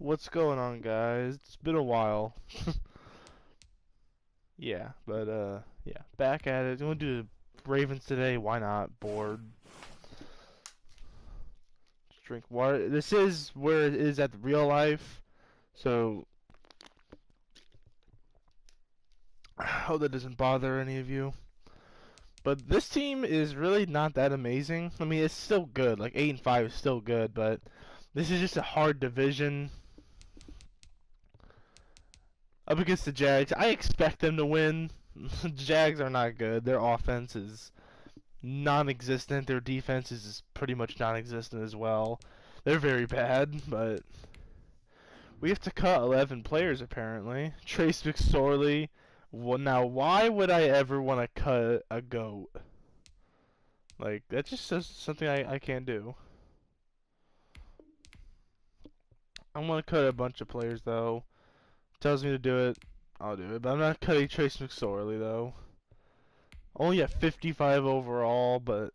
What's going on, guys? It's been a while. Yeah, but yeah, back at it. Gonna do the Ravens today. Why not? Bored. Just drink water. This is where it is at the real life, so I hope that doesn't bother any of you. But this team is really not that amazing. I mean, it's still good. Like 8-5 is still good, but this is just a hard division up against the Jags. I expect them to win. The Jags are not good. Their offense is non-existent. Their defense is pretty much non-existent as well. They're very bad, but we have to cut 11 players apparently. Trace McSorley. Well, now, why would I ever want to cut a goat? Like, that just says something I can't do. I'm going to cut a bunch of players, though. Tells me to do it, I'll do it. But I'm not cutting Trace McSorley, though. Only at 55 overall, but...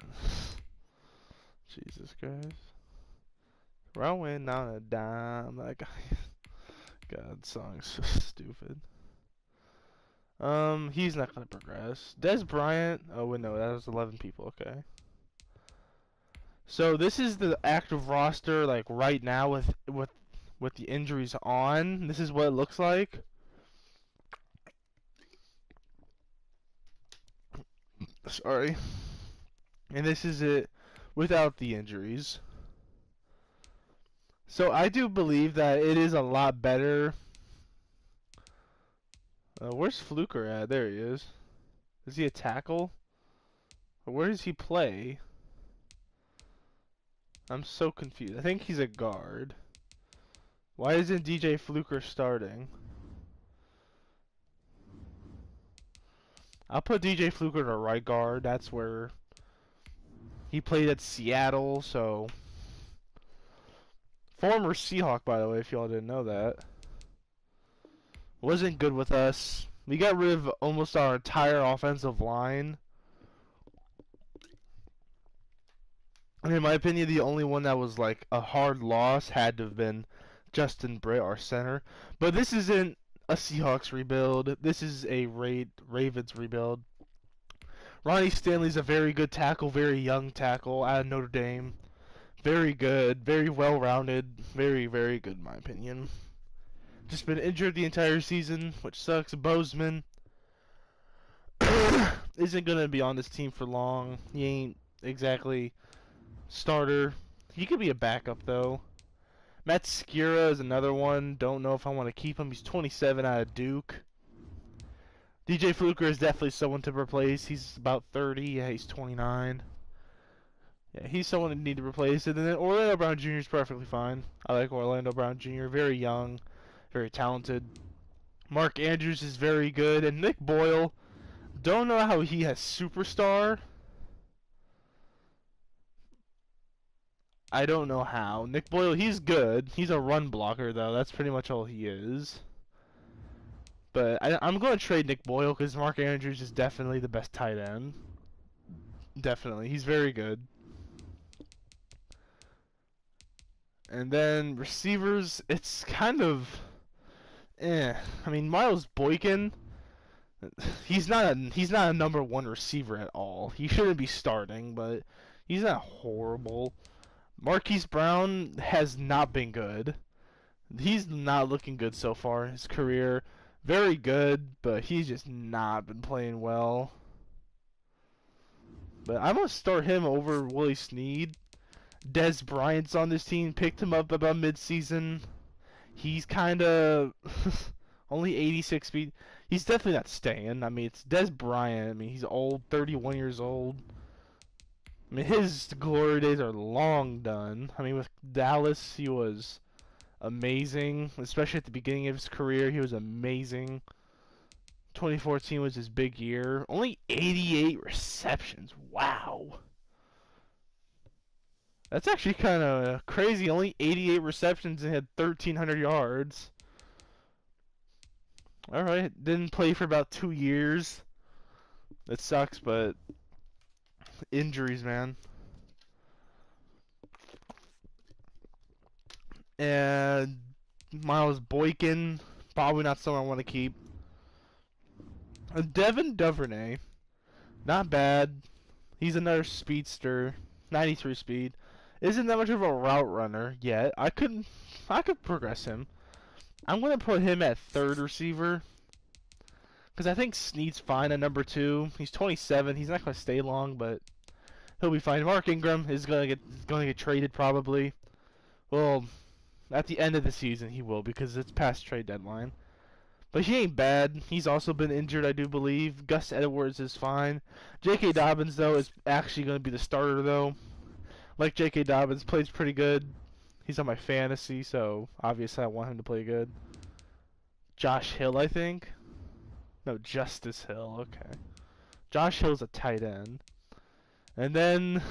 Jesus Christ. Rowing on a dime. That guy. God, song's so stupid. He's not gonna progress. Des Bryant. Oh wait, no, that was 11 people. Okay. So this is the active roster, like right now with the injuries on. This is what it looks like. Sorry. And this is it without the injuries. So I do believe that it is a lot better. Where's Fluker at? There he is. Is he a tackle? Or where does he play? I'm so confused. I think he's a guard. Why isn't DJ Fluker starting? I'll put DJ Fluker to right guard. That's where he played at Seattle, so... Former Seahawk, by the way, if y'all didn't know that. Wasn't good with us. We got rid of almost our entire offensive line. And in my opinion, the only one that was like a hard loss had to have been Justin Britt, our center. But this isn't a Seahawks rebuild. This is a Ravens rebuild. Ronnie Stanley's a very good tackle, very young tackle out of Notre Dame. Very good, very well-rounded, very, very good in my opinion. Just been injured the entire season, which sucks. Bozeman isn't going to be on this team for long. He ain't exactly starter. He could be a backup, though. Matt Skira is another one. Don't know if I want to keep him. He's 27 out of Duke. DJ Fluker is definitely someone to replace. He's about 30. Yeah, he's 29. Yeah, he's someone that need to replace. And then Orlando Brown Jr. is perfectly fine. I like Orlando Brown Jr. Very young, very talented. Mark Andrews is very good. And Nick Boyle, don't know how he has superstar. I don't know how. Nick Boyle, he's good. He's a run blocker, though. That's pretty much all he is. But I'm going to trade Nick Boyle because Mark Andrews is definitely the best tight end. Definitely. He's very good. And then receivers, it's kind of... I mean, Miles Boykin, he's not a number one receiver at all. He shouldn't be starting, but he's not horrible. Marquise Brown has not been good. He's not looking good so far in his career. Very good, but he's just not been playing well. But I'm going to start him over Willie Snead. Des Bryant's on this team. Picked him up about mid-season. He's kind of only 86 feet. He's definitely not staying. I mean, it's Des Bryant. I mean, he's old, 31 years old. I mean, his glory days are long done. I mean, with Dallas, he was amazing, especially at the beginning of his career. He was amazing. 2014 was his big year. Only 88 receptions. Wow. That's actually kind of crazy. Only 88 receptions and had 1,300 yards. Alright, didn't play for about 2 years. It sucks, but injuries, man. And Miles Boykin, probably not someone I want to keep. Devin Duvernay, not bad. He's another speedster, 93 speed. Isn't that much of a route runner yet. I could progress him. I'm gonna put him at third receiver because I think Snead's fine at number 2. He's 27. He's not gonna stay long, but he'll be fine. Mark Ingram is gonna get traded probably. Well, at the end of the season he will because it's past trade deadline. But he ain't bad. He's also been injured, I do believe. Gus Edwards is fine. J.K. Dobbins, though, is actually going to be the starter, though. Like J.K. Dobbins, plays pretty good. He's on my fantasy, so obviously I want him to play good. Josh Hill, I think. No, Justice Hill. Okay. Josh Hill's a tight end. And then...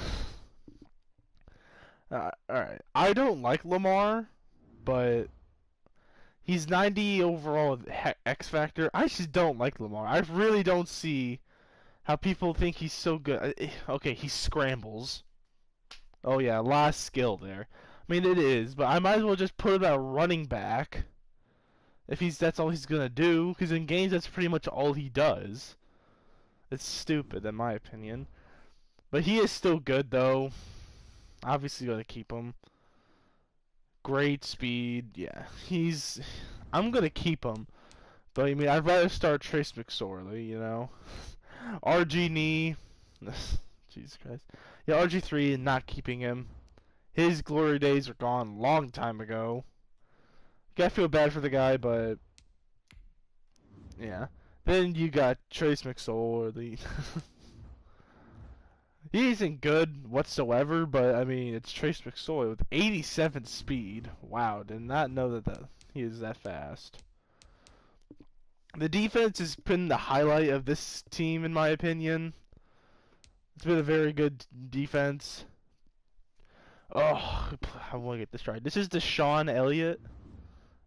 Alright. I don't like Lamar, but... He's 90 overall X Factor. I just don't like Lamar. I really don't see how people think he's so good. Okay, he scrambles. Oh yeah, a lot of skill there. I mean, it is, but I might as well just put him at running back. If that's all he's gonna do, because in games that's pretty much all he does. It's stupid, in my opinion. But he is still good, though. Obviously, gonna keep him. Great speed, yeah. I'm gonna keep him. But I mean, I'd rather start Trace McSorley, you know. RG knee. Jesus Christ. Yeah, RG3, not keeping him. His glory days are gone long time ago. Gotta feel bad for the guy, but yeah. Then you got Trace McSorley. He isn't good whatsoever, but I mean, it's Trace McSorley with 87 speed. Wow, did not know that he is that fast. The defense has been the highlight of this team, in my opinion. It's been a very good defense. Oh, I want to get this right. This is Deshaun Elliott.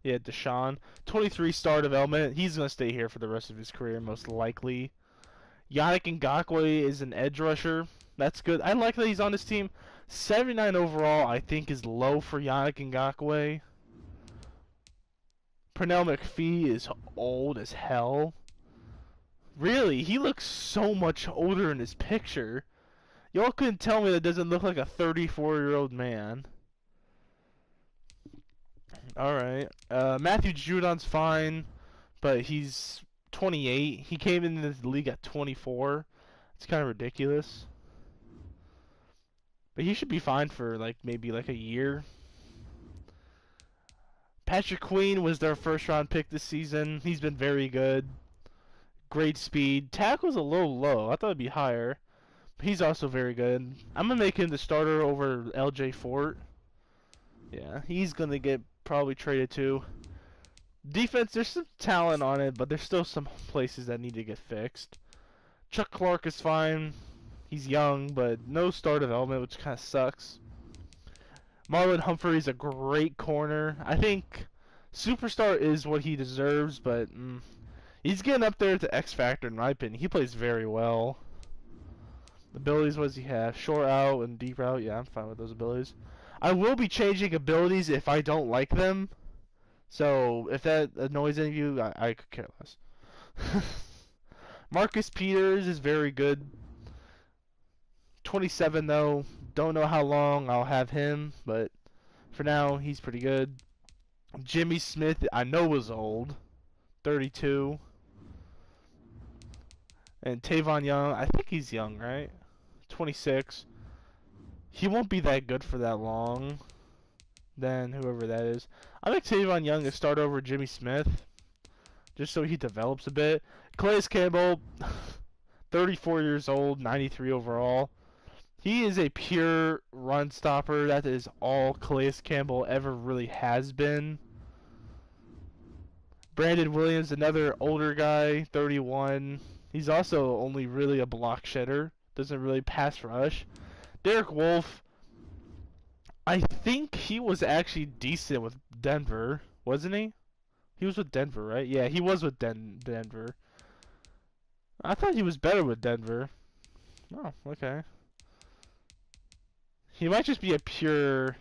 Yeah, Deshaun. 23 star development. He's going to stay here for the rest of his career, most likely. Yannick Ngakoue is an edge rusher. That's good. I like that he's on this team. 79 overall, I think, is low for Yannick Ngakoue. Pernell McPhee is old as hell. Really, he looks so much older in his picture. Y'all couldn't tell me that doesn't look like a 34-year-old man. Alright. Matthew Judon's fine, but he's 28. He came into the league at 24. It's kind of ridiculous. But he should be fine for maybe a year. Patrick Queen was their first round pick this season. He's been very good. Great speed. Tackle's a little low. I thought it'd be higher. But he's also very good. I'm going to make him the starter over LJ Fort. Yeah, he's going to get probably traded too. Defense, there's some talent on it, but there's still some places that need to get fixed. Chuck Clark is fine. He's young, but no star development, which kind of sucks. Marlon Humphrey's a great corner. I think superstar is what he deserves, but he's getting up there at the X Factor in my opinion. He plays very well. Abilities, what does he have? Short out and deep route. Yeah, I'm fine with those abilities. I will be changing abilities if I don't like them. So if that annoys any of you, I could care less. Marcus Peters is very good. 27 though. Don't know how long I'll have him, but for now he's pretty good. Jimmy Smith, I know is old. 32. And Tavon Young, I think he's young, right? 26. He won't be that good for that long. Then whoever that is. I like Tavon Young to start over Jimmy Smith, just so he develops a bit. Calais Campbell, 34 years old, 93 overall. He is a pure run stopper. That is all Calais Campbell ever really has been. Brandon Williams, another older guy, 31. He's also only really a block shedder. Doesn't really pass rush. Derek Wolfe, I think he was actually decent with Denver, wasn't he? He was with Denver, right? Yeah, he was with Denver. I thought he was better with Denver. Oh, okay. He might just be a pure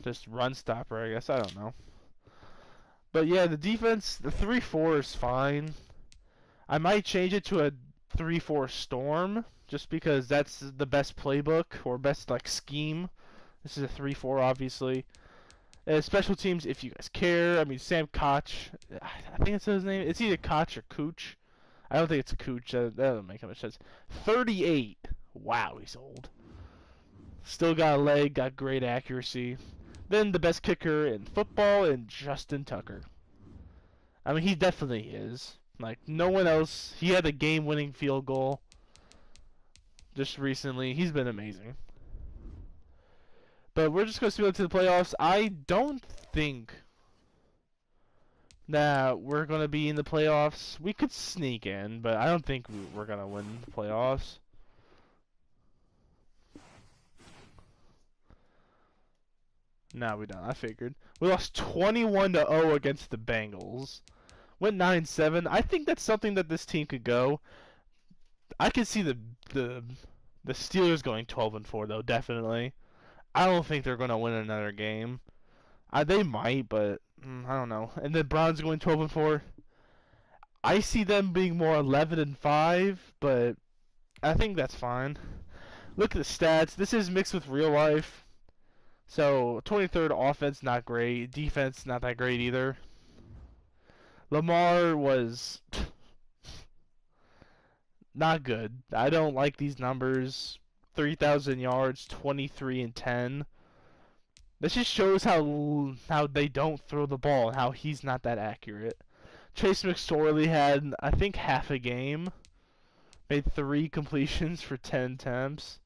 just run stopper, I guess. I don't know. But yeah, the defense, the 3-4 is fine. I might change it to a 3-4 storm, just because that's the best playbook or best like scheme. This is a 3-4, obviously. Special teams, if you guys care. I mean, Sam Koch, I think it's his name. It's either Koch or Cooch. I don't think it's Cooch. That doesn't make much sense. 38. Wow, he's old. Still got a leg, got great accuracy. Then the best kicker in football, and Justin Tucker. I mean, he definitely is. Like, no one else. He had a game-winning field goal just recently. He's been amazing. But we're just going to go to the playoffs. I don't think that we're going to be in the playoffs. We could sneak in, but I don't think we're going to win the playoffs. No, we don't. I figured. We lost 21-0 against the Bengals. Went 9-7. I think that's something that this team could go. I could see the Steelers going 12-4 though, definitely. I don't think they're going to win another game. They might, but I don't know. And the Browns going 12-4. I see them being more 11-5, but I think that's fine. Look at the stats. This is mixed with real life. So, 23rd offense, not great. Defense, not that great either. Lamar was not good. I don't like these numbers. 3,000 yards, 23-10. This just shows how they don't throw the ball and how he's not that accurate. Chase McSorley had, I think, half a game. Made 3 completions for 10 attempts.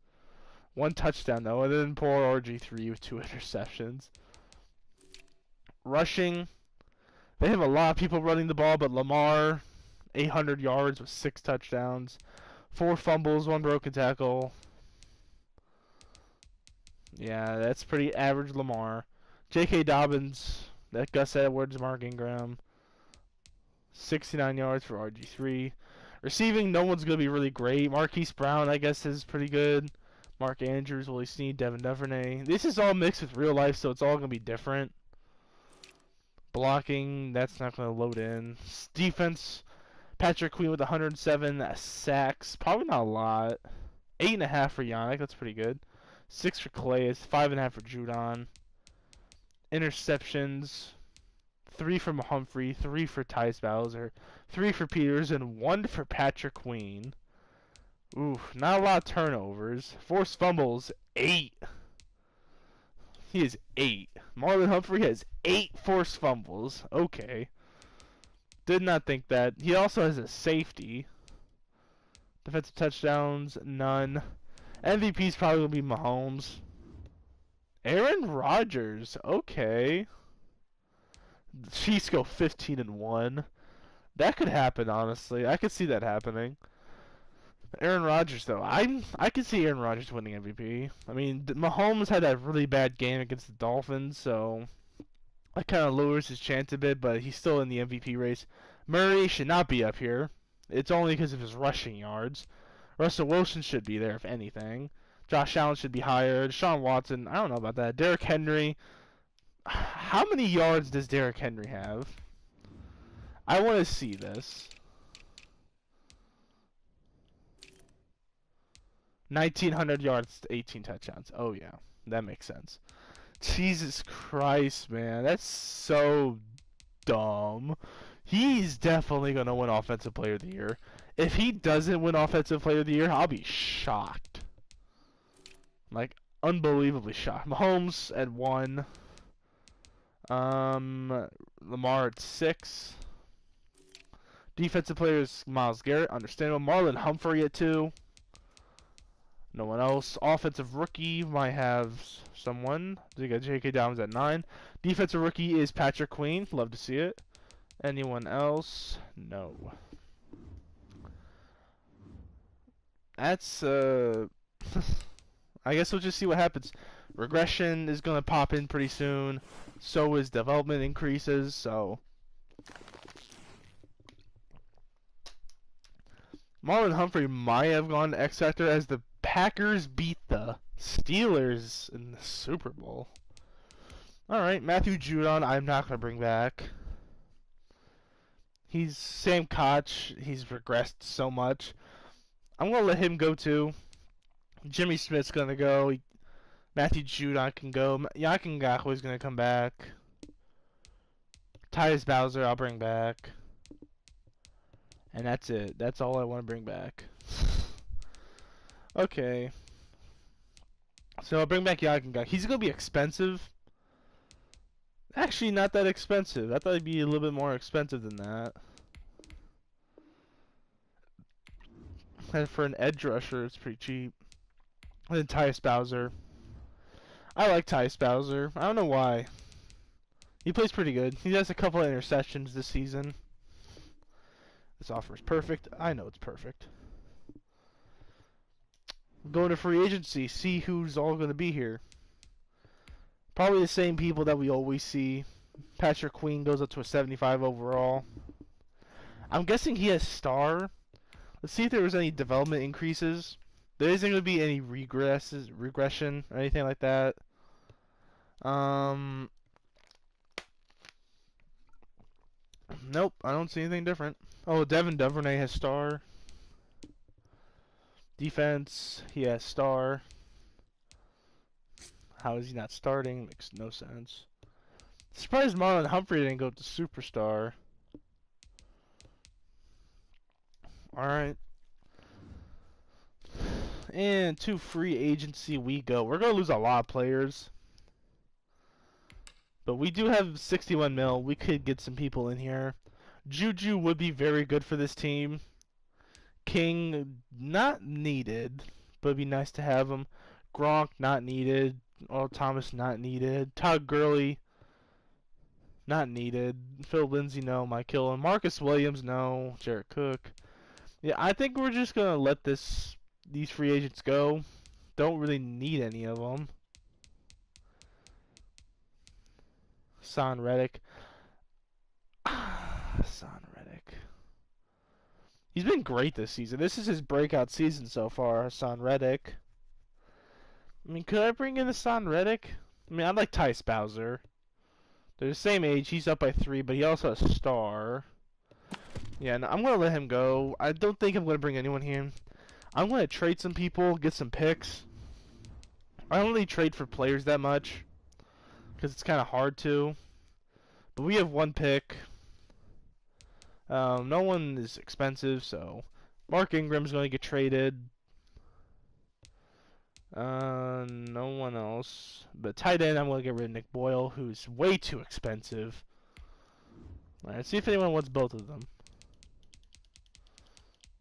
1 touchdown, though, and then poor RG3 with 2 interceptions. Rushing, they have a lot of people running the ball, but Lamar, 800 yards with 6 touchdowns. 4 fumbles, 1 broken tackle. Yeah, that's pretty average Lamar. J.K. Dobbins, that Gus Edwards, Mark Ingram. 69 yards for RG3. Receiving, no one's going to be really great. Marquise Brown, I guess, is pretty good. Mark Andrews, Willie Snead, Devin Duvernay. This is all mixed with real life, so it's all going to be different. Blocking, that's not going to load in. Defense, Patrick Queen with 107 sacks. Probably not a lot. 8.5 for Yannick, that's pretty good. 6 for Calais, 5.5 for Judon. Interceptions, 3 from Humphrey, 3 for Tyus Bowser, 3 for Peters, and 1 for Patrick Queen. Oof, not a lot of turnovers. Forced fumbles, 8. He is 8. Marlon Humphrey has 8 forced fumbles. Okay. Did not think that. He also has a safety. Defensive touchdowns, none. MVP's probably going to be Mahomes. Aaron Rodgers, okay. The Chiefs go 15-1. That could happen, honestly. I could see that happening. Aaron Rodgers, though, I could see Aaron Rodgers winning MVP. I mean, Mahomes had that really bad game against the Dolphins, so that kind of lowers his chance a bit, but he's still in the MVP race. Murray should not be up here. It's only because of his rushing yards. Russell Wilson should be there, if anything. Josh Allen should be higher. Deshaun Watson, I don't know about that. Derrick Henry. How many yards does Derrick Henry have? I want to see this. 1,900 yards, 18 touchdowns. Oh, yeah. That makes sense. Jesus Christ, man. That's so dumb. He's definitely going to win Offensive Player of the Year. If he doesn't win Offensive Player of the Year, I'll be shocked. Like, unbelievably shocked. Mahomes at 1. Lamar at 6. Defensive Player is Myles Garrett. Understandable. Marlon Humphrey at 2. No one else. Offensive Rookie might have someone. They got J.K. Dobbins at 9. Defensive Rookie is Patrick Queen. Love to see it. Anyone else? No. That's, I guess we'll just see what happens. Regression is going to pop in pretty soon. So is development increases, so. Marlon Humphrey might have gone to X Factor as the Packers beat the Steelers in the Super Bowl. All right, Matthew Judon, I'm not gonna bring back. He's Sam Koch. He's regressed so much. I'm gonna let him go too. Jimmy Smith's gonna go. Matthew Judon can go. Yakin Ngakoue's gonna come back. Tyus Bowser, I'll bring back. And that's it. That's all I want to bring back. Okay. So I'll bring back Yakin Ngakoue. He's gonna be expensive. Actually, not that expensive. I thought he'd be a little bit more expensive than that. And for an edge rusher, it's pretty cheap. And then Tyus Bowser. I like Tyus Bowser. I don't know why. He plays pretty good. He has a couple of interceptions this season. This offer is perfect. I know it's perfect. Going to free agency. See who's all going to be here. Probably the same people that we always see. Patrick Queen goes up to a 75 overall. I'm guessing he has star. Let's see if there was any development increases. There isn't going to be any regression, or anything like that. Nope, I don't see anything different. Oh, Devin Duvernay has star. Defense, he has star. How is he not starting? Makes no sense. Surprised Marlon Humphrey didn't go to superstar. Alright. And to free agency we go. We're going to lose a lot of players. But we do have 61 mil. We could get some people in here. Juju would be very good for this team. King, not needed, but it'd be nice to have him. Gronk, not needed. Earl Thomas, not needed. Todd Gurley, not needed. Phil Lindsay, no. Mike Hill and Marcus Williams, no. Jared Cook. Yeah, I think we're just gonna let these free agents go. Don't really need any of them. Son Reddick. Son Reddick. He's been great this season. This is his breakout season so far, Son Reddick. I mean, could I bring in the Son Reddick? I mean, I like Tyus Bowser. They're the same age. He's up by 3, but he also has star. Yeah, no, I'm going to let him go. I don't think I'm going to bring anyone here. I'm going to trade some people, get some picks. I don't really trade for players that much because it's kind of hard to. But we have 1 pick. No one is expensive, so Mark Ingram's going to get traded. No one else. But tight end, I'm going to get rid of Nick Boyle, who's way too expensive. Alright, see if anyone wants both of them.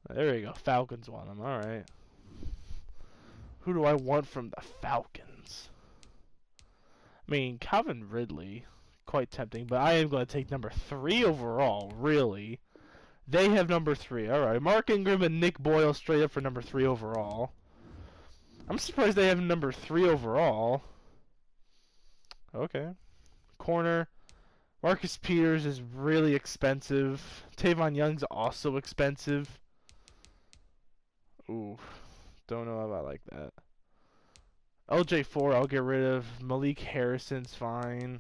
There we go. Falcons want them. Alright. Who do I want from the Falcons? I mean, Calvin Ridley. Quite tempting, but I am going to take number 3 overall. Really? They have number 3. Alright. Mark Ingram and Nick Boyle straight up for number 3 overall. I'm surprised they have number 3 overall. Okay. Corner. Marcus Peters is really expensive. Tavon Young's also expensive. Ooh. Don't know if I like that. LJ4, I'll get rid of. Malik Harrison's fine.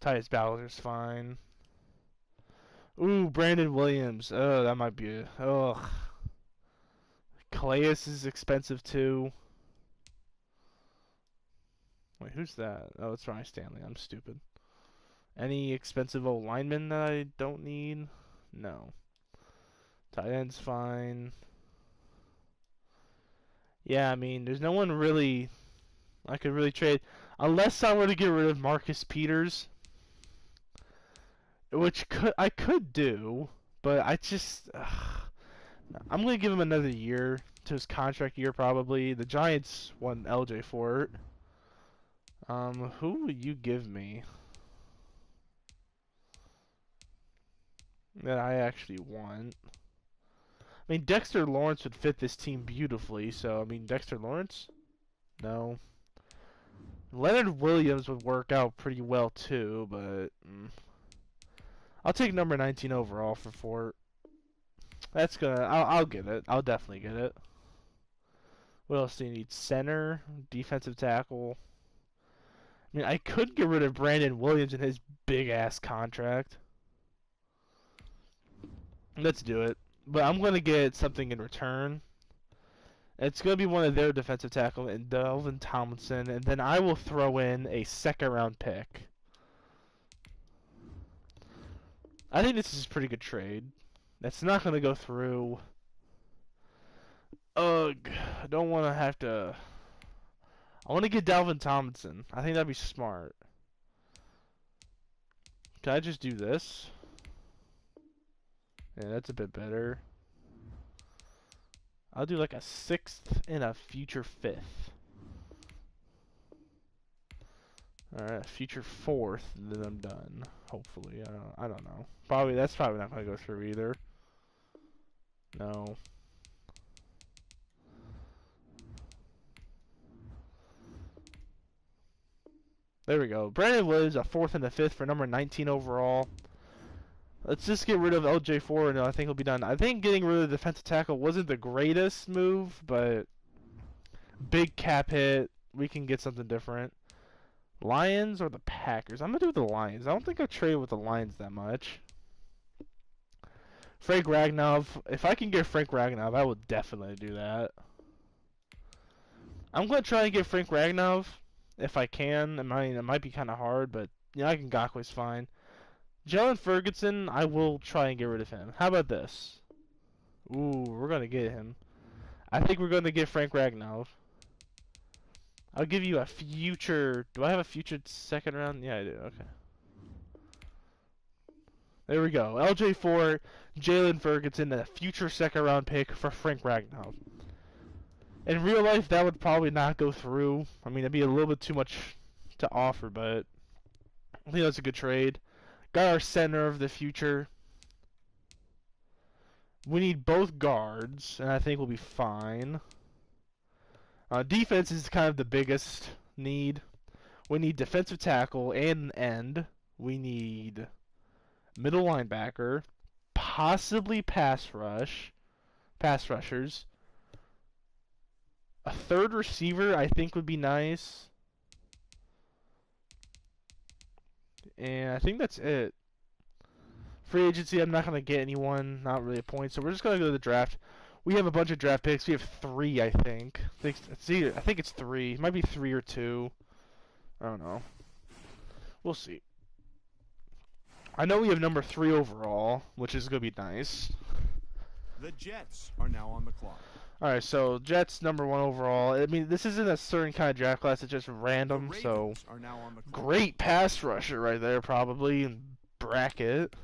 Tyus Bowser's fine. Ooh, Brandon Williams. Oh, that might be a... Ugh. Calais is expensive too. Wait, who's that? Oh, it's Ryan Stanley. I'm stupid. Any expensive old linemen that I don't need? No. Tight end's fine. Yeah, I mean, there's no one really I could really trade. Unless I were to get rid of Marcus Peters. Which I could do. But I just... I'm going to give him another year to his contract year, probably. The Giants won LJ for it. Who would you give me that I actually want? I mean, Dexter Lawrence would fit this team beautifully, so, I mean, Dexter Lawrence? No. Leonard Williams would work out pretty well, too, but... I'll take number 19 overall for Fort. That's gonna... I'll get it. I'll definitely get it. What else do you need? Center, defensive tackle. I mean, I could get rid of Brandon Williams and his big-ass contract. Let's do it. But I'm going to get something in return. It's going to be one of their defensive tackle and Delvin Tomlinson, and then I will throw in a second-round pick. I think this is a pretty good trade. That's not going to go through. Ugh. I don't want to have to. I want to get Delvin Tomlinson. I think that'd be smart. Can I just do this? Yeah, that's a bit better. I'll do like a 6th and a future 5th. Alright, future 4th, and then I'm done. Hopefully. I don't know. That's probably not going to go through either. No. There we go. Brandon Williams, a 4th and a 5th for number 19 overall. Let's just get rid of LJ4 and I think he'll be done. I think getting rid of the defensive tackle wasn't the greatest move, but big cap hit. We can get something different. Lions or the Packers? I'm going to do the Lions. I don't think I trade with the Lions that much. Frank Ragnov. If I can get Frank Ragnov, I will definitely do that. I'm going to try and get Frank Ragnov if I can. It might be kind of hard, but I can Ngakoue's fine. Jalen Ferguson, I will try and get rid of him. How about this? Ooh, we're going to get him. I think we're going to get Frank Ragnov. I'll give you a future. Do I have a future second round? Yeah, I do. Okay. There we go. LJ4, Jalen Ferguson, and a future second round pick for Frank Ragnov. In real life, that would probably not go through. I mean, it'd be a little bit too much to offer, but I think that's a good trade. Got our center of the future. We need both guards, and I think we'll be fine. Defense is kind of the biggest need. We need defensive tackle and an end. We need middle linebacker, possibly pass rushers. A third receiver, I think, would be nice. And I think that's it. Free agency, I'm not going to get anyone. Not really a point. So we're just going to go to the draft. We have a bunch of draft picks. We have 3, I think. I think it's 3. It might be 3 or 2. I don't know. We'll see. I know we have number 3 overall, which is going to be nice. The Jets are now on the clock. Alright, so Jets number 1 overall. I mean, this isn't a certain kind of draft class. It's just random. So are now on the clock. Great pass rusher right there, probably, in bracket.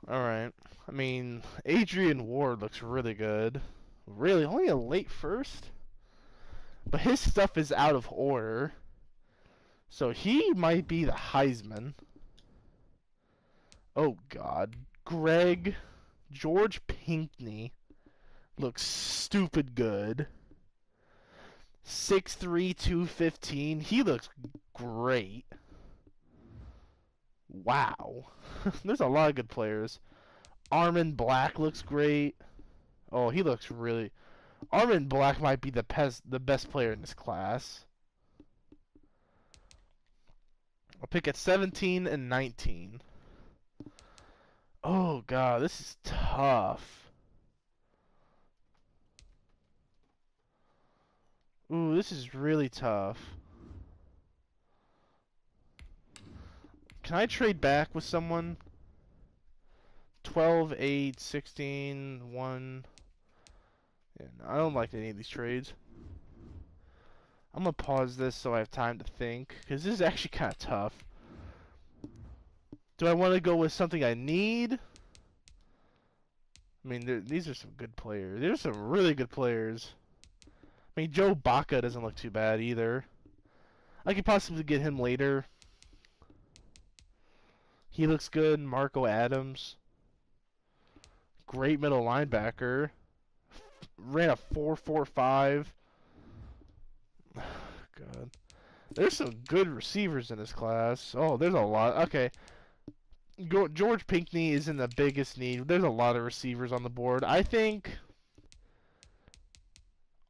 Alright. I mean, Adrian Ward looks really good. Really, only a late first? But his stuff is out of order. So he might be the Heisman. Oh, God. George Pinkney looks stupid good. 6'3", 215. He looks great. Wow. There's a lot of good players. Armin Black looks great. Oh, he looks really... Armin Black might be the best player in this class. I'll pick at 17 and 19. Oh, God, this is tough. Ooh, this is really tough. Can I trade back with someone? 12, 8, 16, 1. Yeah, no, I don't like any of these trades. I'm going to pause this so I have time to think, because this is actually kind of tough. Do I want to go with something I need? I mean, these are some good players. There's some really good players. I mean, Joe Baca doesn't look too bad either. I could possibly get him later. He looks good. Marco Adams. Great middle linebacker. Ran a 4.45. God. There's some good receivers in this class. Oh, there's a lot. Okay. George Pinkney is in the biggest need. There's a lot of receivers on the board. I think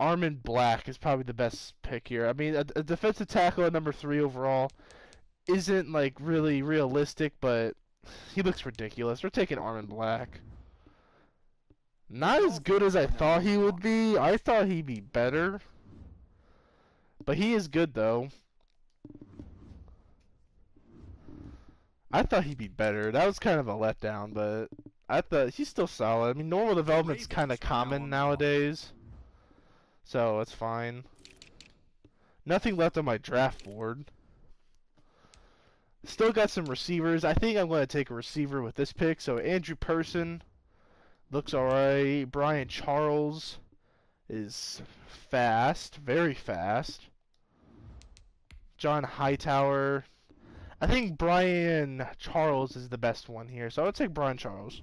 Armin Black is probably the best pick here. I mean, a defensive tackle at number 3 overall isn't like really realistic, but he looks ridiculous. We're taking Armin Black. The Not as good as Dolphins I are now thought on the he would clock. be. I thought he'd be better. But he is good, though. I thought he'd be better. That was kind of a letdown, but I thought he's still solid. I mean, normal development's kind of Ravens are now common on the clock. nowadays, so it's fine. Nothing left on my draft board. Still got some receivers. I think I'm going to take a receiver with this pick. So Andrew Person looks alright. Brian Charles is fast, very fast. John Hightower. I think Brian Charles is the best one here, so I would take Brian Charles.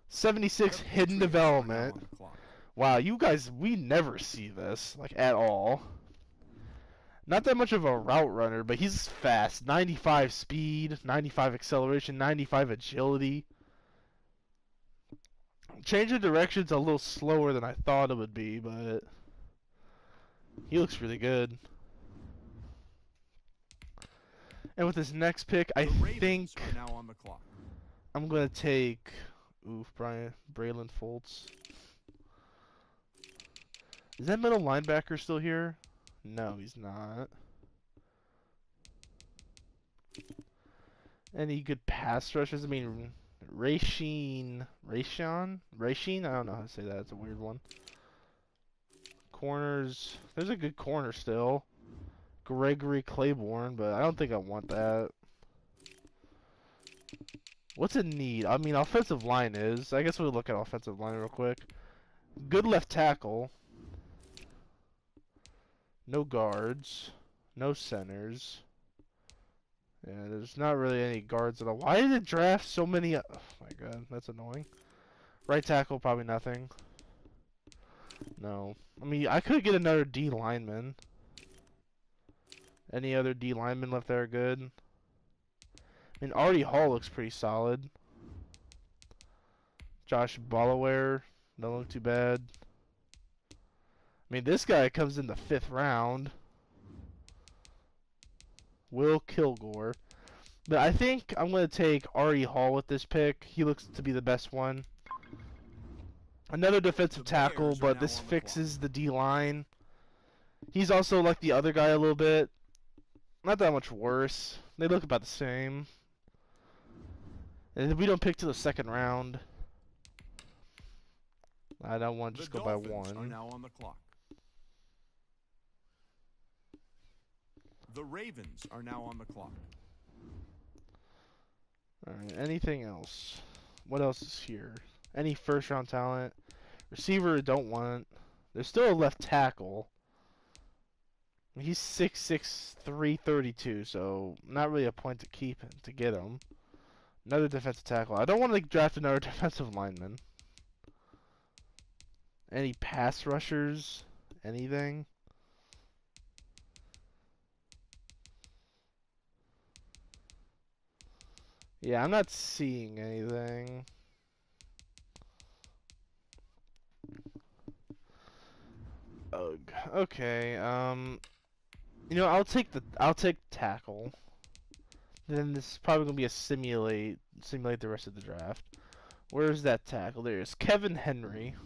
76 The hidden Patriots are now development. on the clock. Wow, you guys, we never see this, like, at all. Not that much of a route runner, but he's fast. 95 speed, 95 acceleration, 95 agility. Change of direction's a little slower than I thought it would be, but he looks really good. And with this next pick, I The Ravens think are now on the clock. I'm going to take Braylon Foltz. Is that middle linebacker still here? No, he's not. Any good pass rushers? I mean, Raysheen? I don't know how to say that. It's a weird one. Corners. There's a good corner still. Gregory Claiborne, but I don't think I want that. What's it need? I mean, offensive line is. I guess we'll look at offensive line real quick. Good left tackle. No guards. No centers. Yeah, there's not really any guards at all. Why did it draft so many? Oh my god, that's annoying. Right tackle, probably nothing. No. I mean, I could get another D lineman. Any other D lineman left there good? I mean, Artie Hall looks pretty solid. Josh Bollaware, don't look too bad. I mean, this guy comes in the 5th round. Will Kilgore. But I think I'm going to take Artie Hall with this pick. He looks to be the best one. Another defensive tackle, Bears are but now this on the fixes the D-line. He's also like the other guy a little bit. Not that much worse. They look about the same. And we don't pick till the 2nd round. I don't want to just The go by Dolphins are one. now on the clock. The Ravens are now on the clock. Alright, anything else? What else is here? Any first round talent? Receiver, don't want. There's still a left tackle. He's 6'6", 332, so not really a point to keep to get him. Another defensive tackle. I don't want to draft another defensive lineman. Any pass rushers? Anything? Yeah, I'm not seeing anything. Ugh. Okay. You know, I'll take tackle. Then this is probably gonna be a simulate the rest of the draft. Where's that tackle? There's Kevin Henry.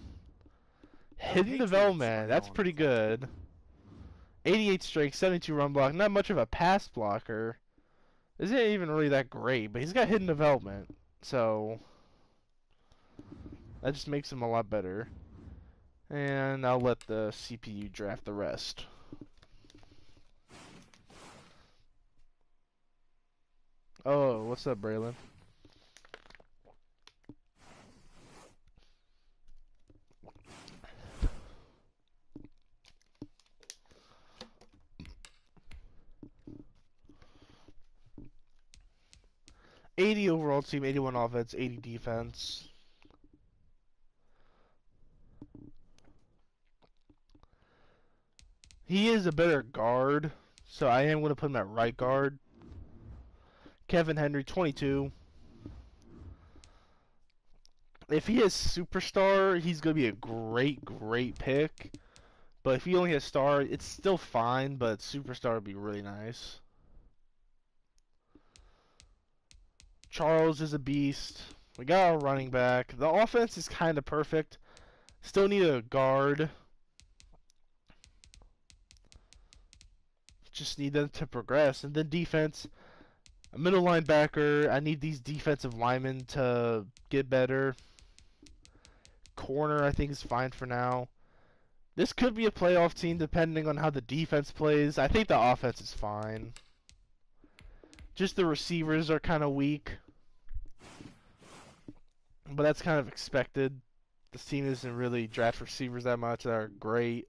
Hidden Patriots are development. now That's on the pretty clock. good. 88 strength, 72 run block. Not much of a pass blocker. Isn't even really that great, but he's got hidden development, so that just makes him a lot better. And I'll let the CPU draft the rest. Oh, what's up, Braylon? '80 overall team, 81 offense, 80 defense. He is a better guard, so I am going to put him at right guard. Kevin Henry, 22. If he is superstar, he's going to be a great pick. But if he only has star, it's still fine, but superstar would be really nice. Charles is a beast. We got our running back. The offense is kind of perfect. Still need a guard. Just need them to progress. And then defense, a middle linebacker. I need these defensive linemen to get better. Corner, I think, is fine for now. This could be a playoff team depending on how the defense plays. I think the offense is fine. Just the receivers are kind of weak. But that's kind of expected. This team doesn't really draft receivers that much that are great.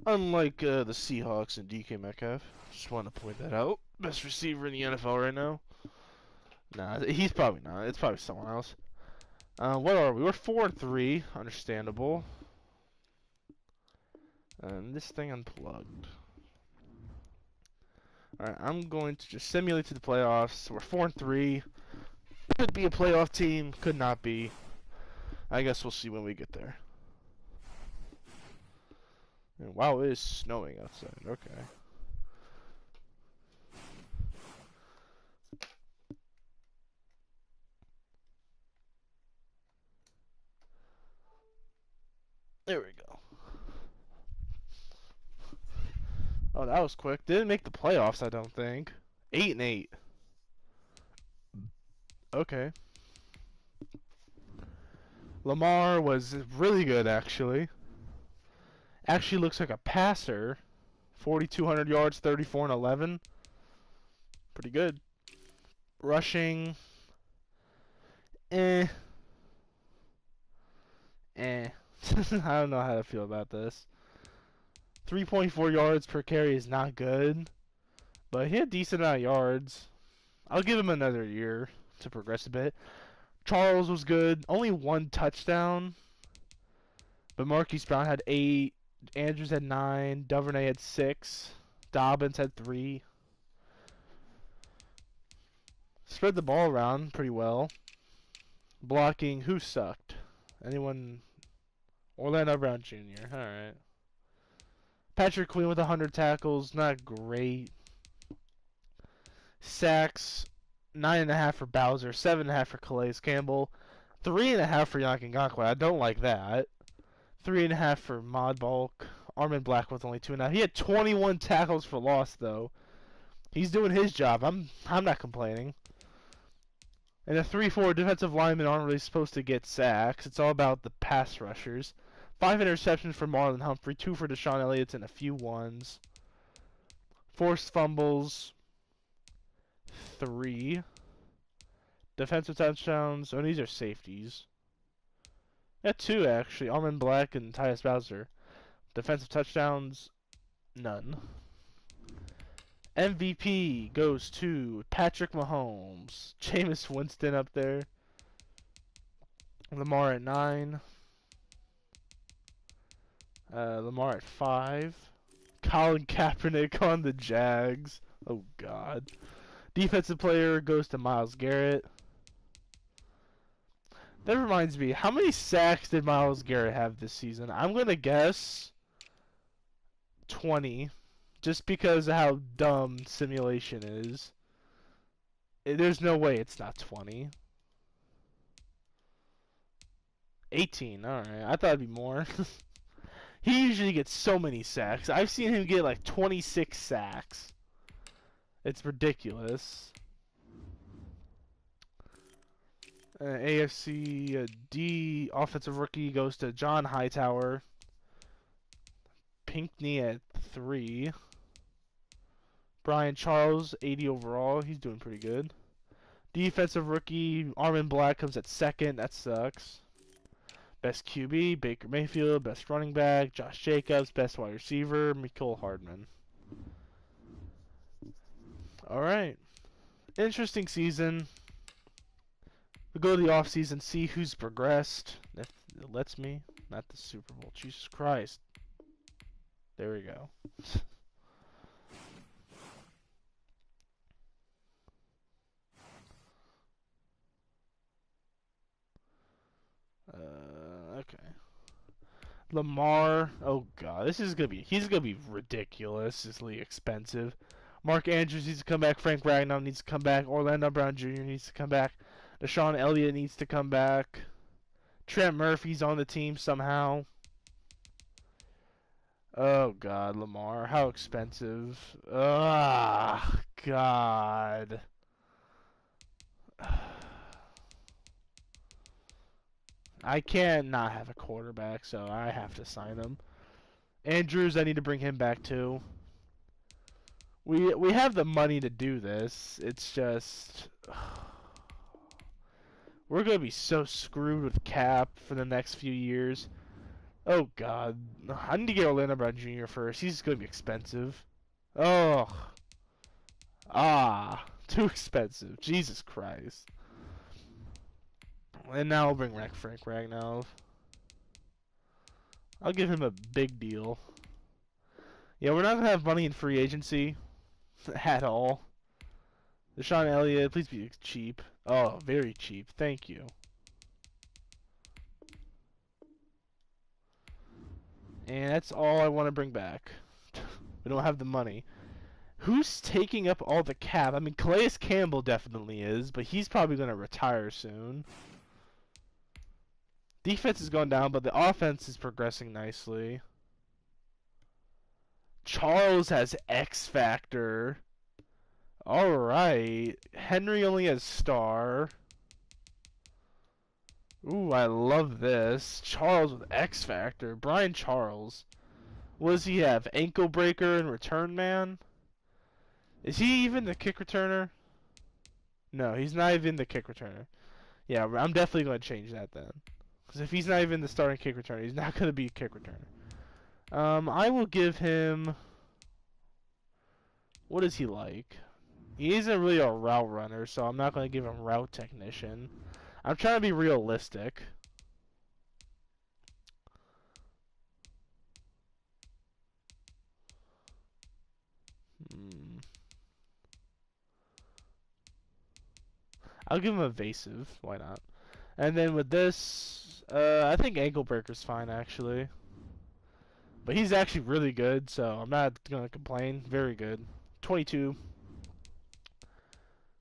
Unlike the Seahawks and DK Metcalf. Just want to point that out. Best receiver in the NFL right now. Nah, he's probably not. It's probably someone else. What are we? We're 4-3. Understandable. And this thing unplugged. Alright, I'm going to just simulate to the playoffs. We're 4-3. Could be a playoff team. Could not be. I guess we'll see when we get there. And wow, it is snowing outside. Okay. There we go. Oh, that was quick. Didn't make the playoffs, I don't think. 8-8. Okay. Lamar was really good, actually. Actually looks like a passer. 4,200 yards, 34 and 11. Pretty good. Rushing. Eh. I don't know how to feel about this. 3.4 yards per carry is not good, but he had decent amount of yards. I'll give him another year to progress a bit. Charles was good, only 1 touchdown, but Marquise Brown had 8, Andrews had 9, Duvernay had 6, Dobbins had 3. Spread the ball around pretty well. Blocking, who sucked? Anyone? Orlando Brown Jr. Alright. Patrick Queen with 100 tackles, not great. Sacks, 9.5 for Bowser, 7.5 for Calais Campbell, 3.5 for Yankin Ngakwe. I don't like that. 3.5 for Modbulk. Armin Black with only 2.5. He had 21 tackles for loss though. He's doing his job. I'm not complaining. And a 3-4 defensive linemen aren't really supposed to get sacks. It's all about the pass rushers. 5 interceptions for Marlon Humphrey, 2 for Deshaun Elliott, and a few ones. Forced fumbles, 3. Defensive touchdowns. Oh, these are safeties. Yeah, 2 actually. Armin Black and Tyus Bowser. Defensive touchdowns, none. MVP goes to Patrick Mahomes. Jameis Winston up there. Lamar at 9. Lamar at 5. Colin Kaepernick on the Jags. Oh, God. Defensive player goes to Myles Garrett. That reminds me, how many sacks did Myles Garrett have this season? I'm going to guess 20. Just because of how dumb simulation is. There's no way it's not 20. 18, alright. I thought it'd be more. He usually gets so many sacks. I've seen him get like 26 sacks. It's ridiculous. AFC D offensive rookie goes to John Hightower. Pinkney at 3. Brian Charles, 80 overall. He's doing pretty good. Defensive rookie, Armin Black comes at 2nd. That sucks. Best QB, Baker Mayfield. Best running back, Josh Jacobs. Best wide receiver, Mecole Hardman. Alright. Interesting season. We'll go to the offseason, see who's progressed. If it lets me. Not the Super Bowl. Jesus Christ. There we go. Okay. Lamar. Oh god, he's gonna be ridiculously expensive. Mark Andrews needs to come back. Frank Ragnow needs to come back. Orlando Brown Jr. needs to come back. Deshaun Elliott needs to come back. Trent Murphy's on the team somehow. Oh god, Lamar, how expensive. Ah, god. I can't not have a quarterback, so I have to sign him. Andrews, I need to bring him back too. We have the money to do this. It's just we're gonna be so screwed with cap for the next few years. Oh god, I need to get Orlando Brown Jr. first. He's gonna be expensive. Oh, too expensive. Jesus Christ. And now I'll bring Frank Ragnow. I'll give him a big deal. Yeah, we're not gonna have money in free agency at all. Deshaun Elliott, please be cheap. Oh, very cheap. Thank you. And that's all I want to bring back. We don't have the money. Who's taking up all the cap? I mean, Calais Campbell definitely is, but he's probably going to retire soon. Defense is going down, but the offense is progressing nicely. Charles has X Factor. Alright. Henry only has Star. Ooh, I love this. Charles with X Factor. Brian Charles. What does he have? Ankle breaker and return man? Is he even the kick returner? No, he's not even the kick returner. Yeah, I'm definitely going to change that then. Because if he's not even the starting kick returner, he's not going to be a kick returner. I will give him... What is he like? He isn't really a route runner, so I'm not going to give him route technician. I'm trying to be realistic. I'll give him evasive. Why not? And then with this, I think ankle breaker's fine actually. But he's actually really good, so I'm not gonna complain. Very good. 22.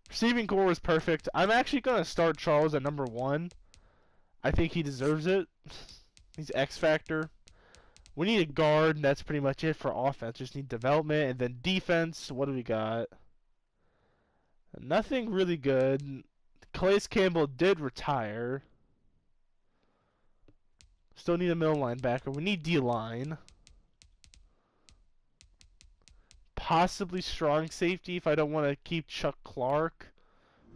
Receiving core was perfect. I'm actually gonna start Charles at number 1. I think he deserves it. He's X Factor. We need a guard, and that's pretty much it for offense. Just need development, and then defense. What do we got? Nothing really good. Calais Campbell did retire. Still need a middle linebacker. We need D-line. Possibly strong safety if I don't want to keep Chuck Clark,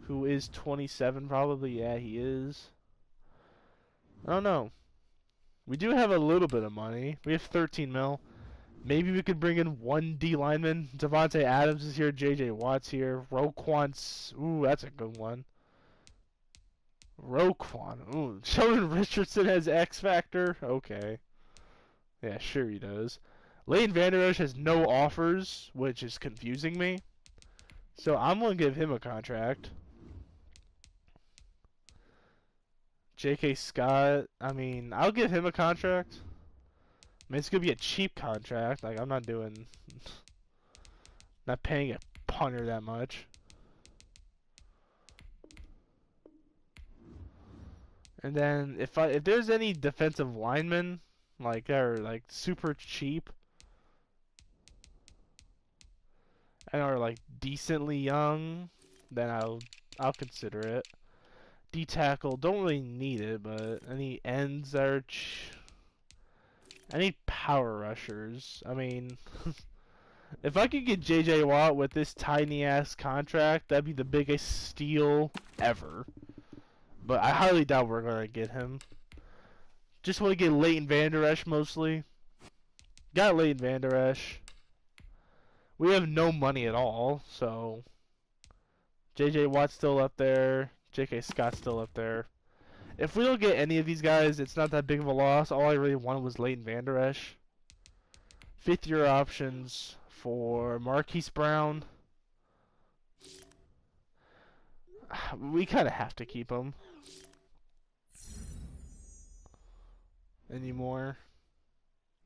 who is 27 probably. Yeah, he is. I don't know. We do have a little bit of money. We have 13 mil. Maybe we could bring in one D lineman. Devontae Adams is here. J.J. Watt's here. Roquan's. Ooh, that's a good one. Roquan. Ooh, Sheldon Richardson has X Factor. Okay. Yeah, sure he does. Leighton Vander Esch has no offers, which is confusing me. So I'm going to give him a contract. J.K. Scott, I mean, I'll give him a contract. I mean, it's going to be a cheap contract. Like, I'm not doing... Not paying a punter that much. And then if there's any defensive linemen like that are like super cheap and are like decently young, then I'll consider it. D tackle, don't really need it, but any ends that are any power rushers. I mean, if I could get J.J. Watt with this tiny ass contract, that'd be the biggest steal ever. But I highly doubt we're gonna get him. Just want to get Leighton Vander Esch mostly. Got Leighton Vander Esch. We have no money at all, so J.J. Watt's still up there. J.K. Scott's still up there. If we don't get any of these guys, it's not that big of a loss. All I really wanted was Leighton Vander Esch. 5th-year options for Marquise Brown. We kind of have to keep him. anymore.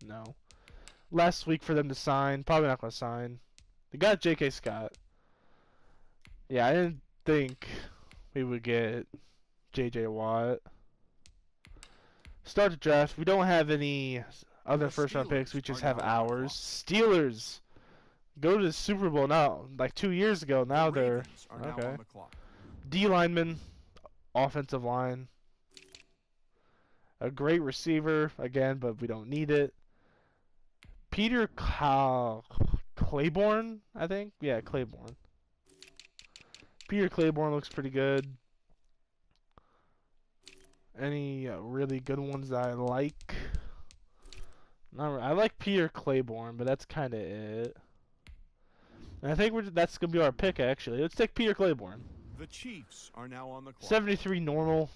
No. Last week for them to sign. Probably not going to sign. They got J.K. Scott. Yeah, I didn't think we would get J.J. Watt. Start the draft. We don't have any other The first-round picks. We Steelers just are have now on the ours. clock. Steelers go to the Super Bowl now. Like 2 years ago. Now The they're Ravens are now okay. on the clock. D lineman, offensive line. A great receiver again, but we don't need it. Peter Claiborne, I think. Yeah, Claiborne. Peter Claiborne looks pretty good. Any really good ones that I like? I like Peter Claiborne, but that's kind of it. And I think that's gonna be our pick actually. Let's take Peter Claiborne. The Chiefs are now on the clock. 73 normal.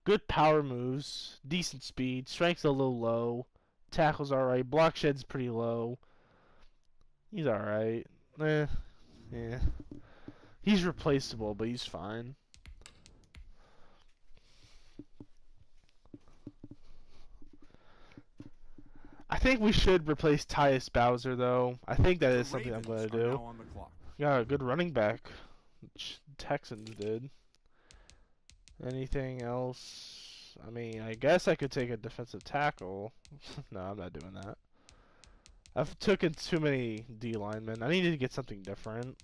Good power moves, decent speed, strength's a little low, tackles alright, block shed's pretty low. He's alright. Yeah. He's replaceable, but he's fine. I think we should replace Tyus Bowser, though. I think that is something I'm going to do. Now on the clock. Got a good running back. Texans did. Anything else? I mean, I guess I could take a defensive tackle. No, I'm not doing that. I've taken too many D linemen. I needed to get something different.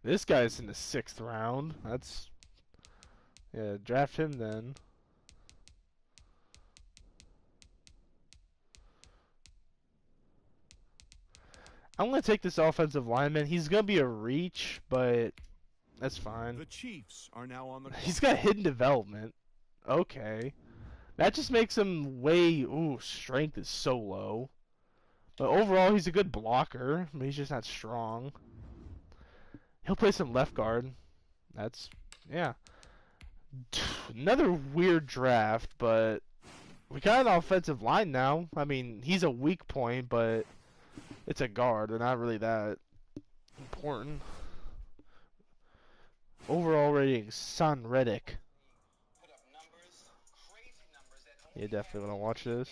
This guy's in the 6th round. That's... Yeah, draft him then. I'm going to take this offensive lineman. He's going to be a reach, but that's fine. The Chiefs are now on the clock. He's got hidden development. Okay. That just makes him way... Ooh, strength is so low. But overall, he's a good blocker. But he's just not strong. He'll play some left guard. That's... Yeah. Another weird draft, but... We got an offensive line now. I mean, he's a weak point, but... It's a guard. They're not really that important. Overall rating, Son Reddick. You definitely want to watch this.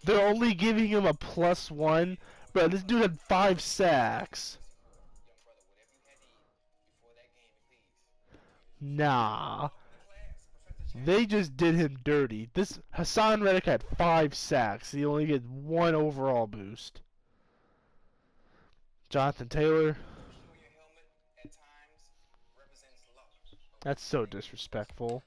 They're only giving him a +1. Bro, this dude had 5 sacks. Nah. They just did him dirty. This Hassan Reddick had 5 sacks. He only gets 1 overall boost. Jonathan Taylor. That's so disrespectful.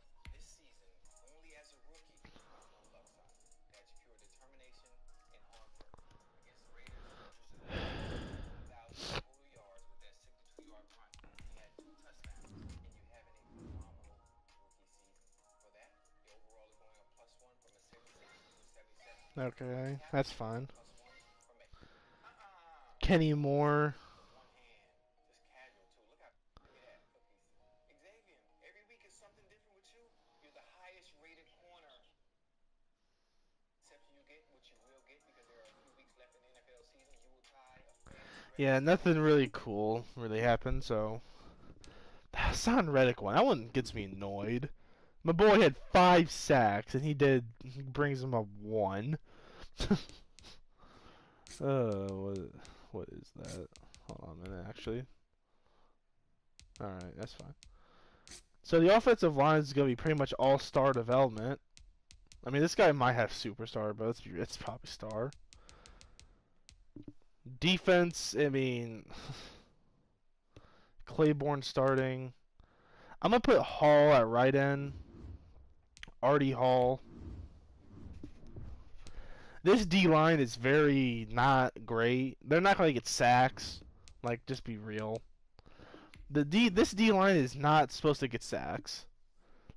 Okay, that's fine. Kenny Moore. Yeah, nothing really cool really happened, so... The Hassan Reddick one, that one gets me annoyed. My boy had 5 sacks, and he brings him up 1. What is that? Hold on a minute, actually. Alright, that's fine. So the offensive line is going to be pretty much all-star development. I mean, this guy might have superstar, but it's probably star. Defense, I mean... Claiborne starting. I'm going to put Hall at right end. Artie Hall. This D-line is very not great. They're not going to get sacks. Like, just be real. This D-line is not supposed to get sacks.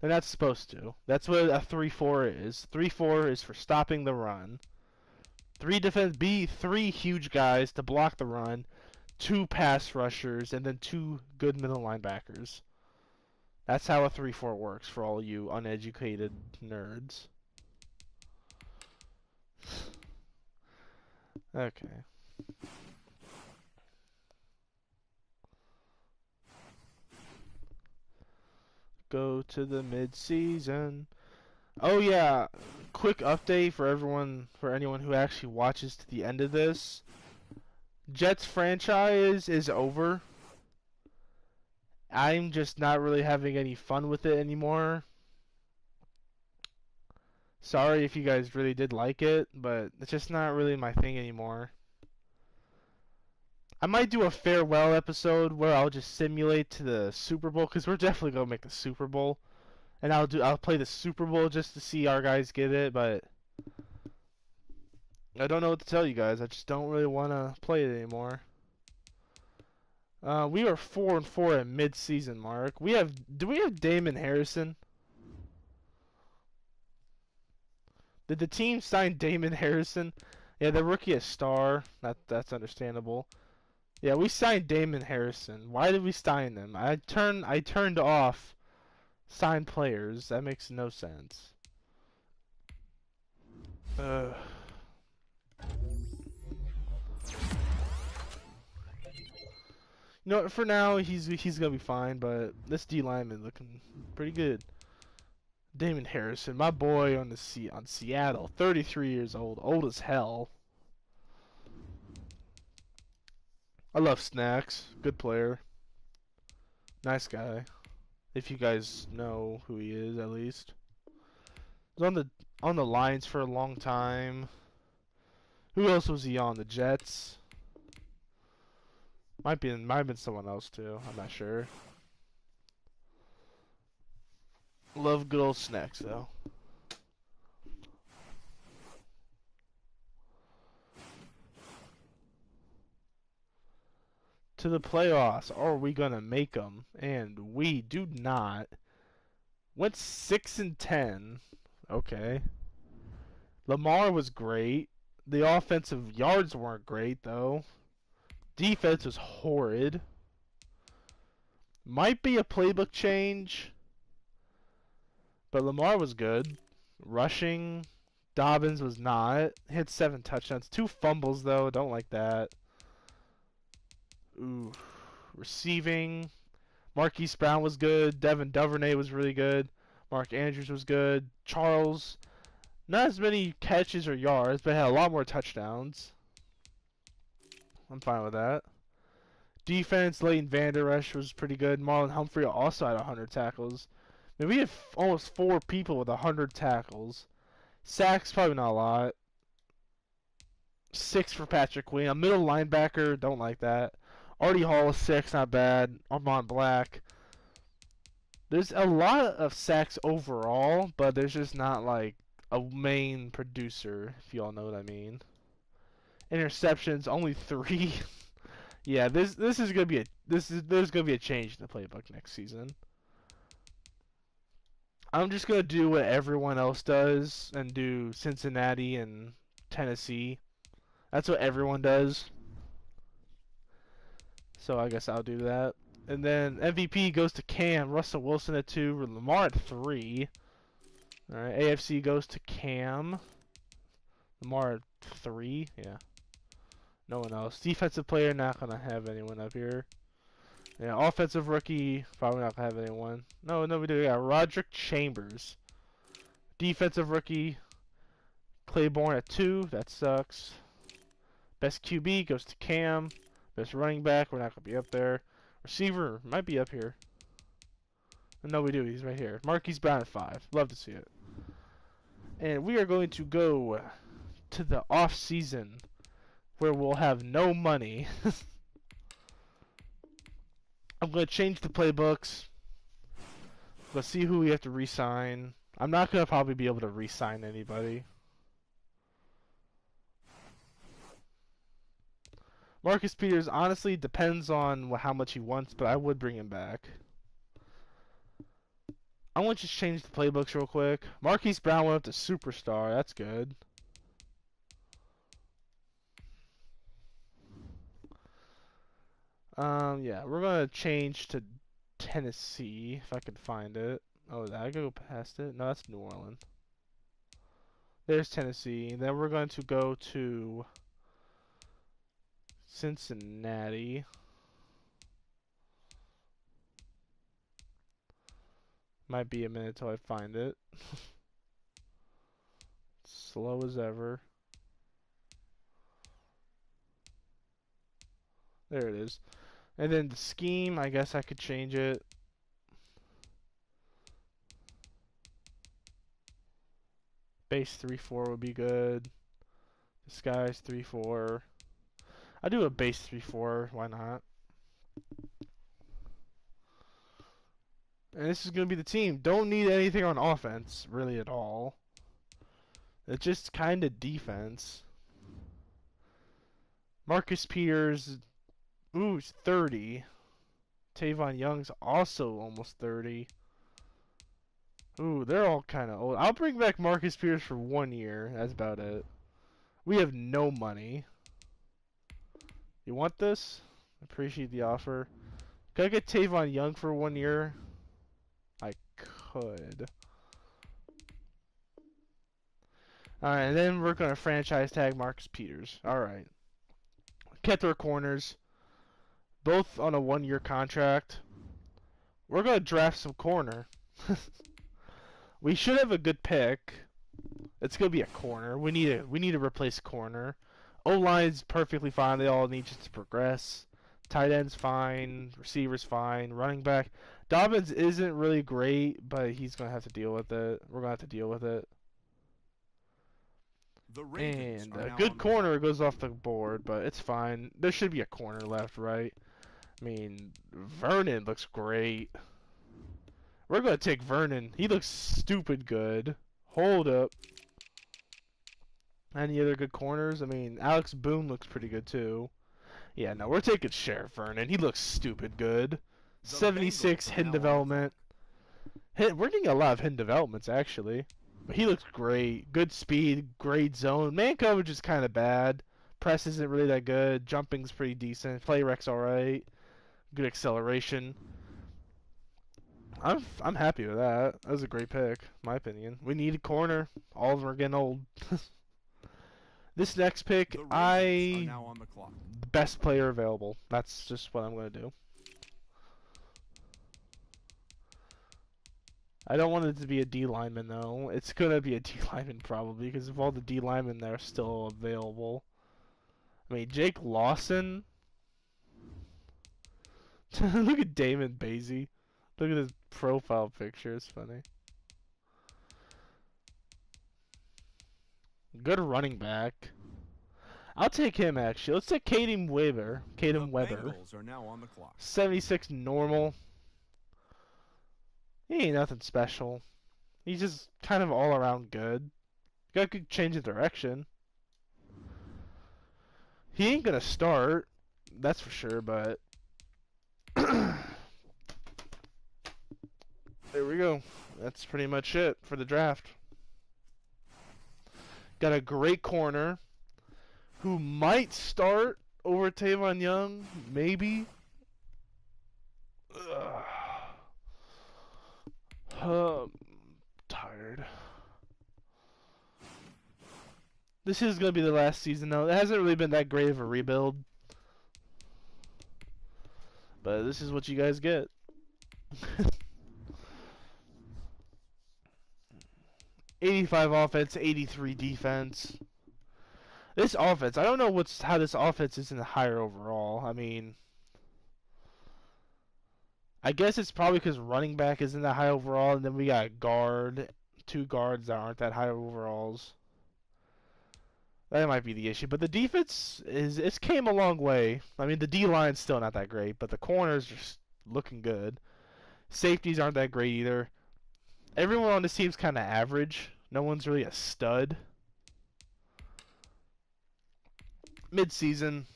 They're not supposed to. That's what a 3-4 is. 3-4 is for stopping the run. 3 huge guys to block the run. 2 pass rushers, and then 2 good middle linebackers. That's how a 3-4 works for all you uneducated nerds. Okay. Go to the mid-season. Oh yeah, quick update for anyone who actually watches to the end of this. Jets franchise is over. I'm just not really having any fun with it anymore. Sorry if you guys really did like it, but it's just not really my thing anymore. I might do a farewell episode where I'll just simulate to the Super Bowl, because we're definitely gonna make the Super Bowl, and I'll play the Super Bowl just to see our guys get it, but I don't know what to tell you guys. I just don't really want to play it anymore. We are 4-4 at mid-season mark. Do we have Damon Harrison? Did the team sign Damon Harrison? Yeah, the rookie is star. That's understandable. Yeah, we signed Damon Harrison. Why did we sign him? I turned off signed players. That makes no sense. You know, for now he's gonna be fine, but this D lineman looking pretty good. Damon Harrison, my boy on Seattle, 33 years old as hell. I love Snacks, good player, nice guy. If you guys know who he is, at least. He was on the Lions for a long time. Who else was he on? The Jets. Might have been someone else too. I'm not sure. Love good old Snacks though. To the playoffs. Are we gonna make them? And we do not. Went 6-10. Okay. Lamar was great. The offensive yards weren't great though. Defense was horrid. Might be a playbook change, but Lamar was good. Rushing, Dobbins was not. Hit 7 touchdowns. 2 fumbles though. Don't like that. Ooh. Receiving, Marquise Brown was good. Devin Duvernay was really good. Mark Andrews was good. Charles, not as many catches or yards, but had a lot more touchdowns. I'm fine with that. Defense, Leighton Vander Esch was pretty good. Marlon Humphrey also had 100 tackles. I mean, we had almost 4 people with 100 tackles. Sacks, probably not a lot. 6 for Patrick Queen. A middle linebacker, don't like that. Artie Hall is 6, not bad. Armand Black. There's a lot of sacks overall, but there's just not like a main producer, if y'all know what I mean. Interceptions, only 3. Yeah, this is gonna be there's gonna be a change in the playbook next season. I'm just gonna do what everyone else does and do Cincinnati and Tennessee. That's what everyone does. So I guess I'll do that. And then MVP goes to Cam, Russell Wilson at 2, Lamar at 3. All right, AFC goes to Cam, Lamar at 3. Yeah, no one else. Defensive player, not gonna have anyone up here. Yeah, offensive rookie, probably not gonna have anyone. No, we do. Yeah, Roderick Chambers. Defensive rookie, Claiborne at 2. That sucks. Best QB goes to Cam. Best running back, we're not gonna be up there. Receiver might be up here. No, we do. He's right here. Marquise Brown at 5. Love to see it. And we are going to go to the off season where we'll have no money. I'm going to change the playbooks. Let's see who we have to re-sign. I'm not going to probably be able to re-sign anybody. Marcus Peters, honestly, depends on how much he wants, but I would bring him back. I want to just change the playbooks real quick. Marquise Brown went up to superstar. That's good. Yeah, we're gonna change to Tennessee if I can find it. Oh, did I go past it? No, that's New Orleans. There's Tennessee. Then we're going to go to Cincinnati. Might be a minute till I find it. Slow as ever. There it is. And then the scheme, I guess I could change it. Base 3-4 would be good. Disguise 3-4. I do a base 3-4. Why not? And this is going to be the team. Don't need anything on offense, really, at all. It's just kind of defense. Marcus Peters, ooh, he's 30. Tavon Young's also almost 30. Ooh, they're all kind of old. I'll bring back Marcus Peters for 1 year. That's about it. We have no money. You want this? Appreciate the offer. Could I get Tavon Young for 1 year? I could. Alright, and then we're going to franchise tag Marcus Peters. Alright. Kept our corners. Both on a 1 year contract. We're going to draft some corner. We should have a good pick. It's going to be a corner. We need to replace corner. O-line's perfectly fine. They all need just to progress. Tight end's fine. Receiver's fine. Running back. Dobbins isn't really great, but he's going to have to deal with it. We're going to have to deal with it. And a good corner goes off the board, but it's fine. There should be a corner left, right? I mean, Vernon looks great. We're going to take Vernon. He looks stupid good. Hold up. Any other good corners? I mean, Alex Boone looks pretty good too. Yeah, no, we're taking Sheriff Vernon. He looks stupid good. 76 hidden development. We're getting a lot of hidden developments, actually. But he looks great. Good speed, great zone. Man coverage is kind of bad. Press isn't really that good. Jumping's pretty decent. Play rec's alright. Good acceleration. I'm happy with that. That was a great pick, in my opinion. We need a corner. All of them are getting old. This next pick, the best player available. That's just what I'm going to do. I don't want it to be a D lineman, though. It's going to be a D lineman, probably, because of all the D linemen that are still available. I mean, Jake Lawson. Look at Damon Basie. Look at his profile picture. It's funny. Good running back. I'll take him, actually. Let's take Caden Weber. Caden Weber. Are now on the clock. 76 normal. He ain't nothing special. He's just kind of all around good. Guy could change the direction. He ain't gonna start, that's for sure, but there we go. That's pretty much it for the draft. Got a great corner who might start over Tavon Young, maybe. Tired. This is going to be the last season, though. It hasn't really been that great of a rebuild. But this is what you guys get. 85 offense, 83 defense. This offense, I don't know how this offense is in the higher overall. I mean, I guess it's probably because running back isn't that high overall, and then we got a guard, 2 guards that aren't that high overalls. That might be the issue, but the defense it's came a long way. I mean, the D line's still not that great, but the corners are just looking good. Safeties aren't that great either. Everyone on this team's kind of average. No one's really a stud. Mid-season.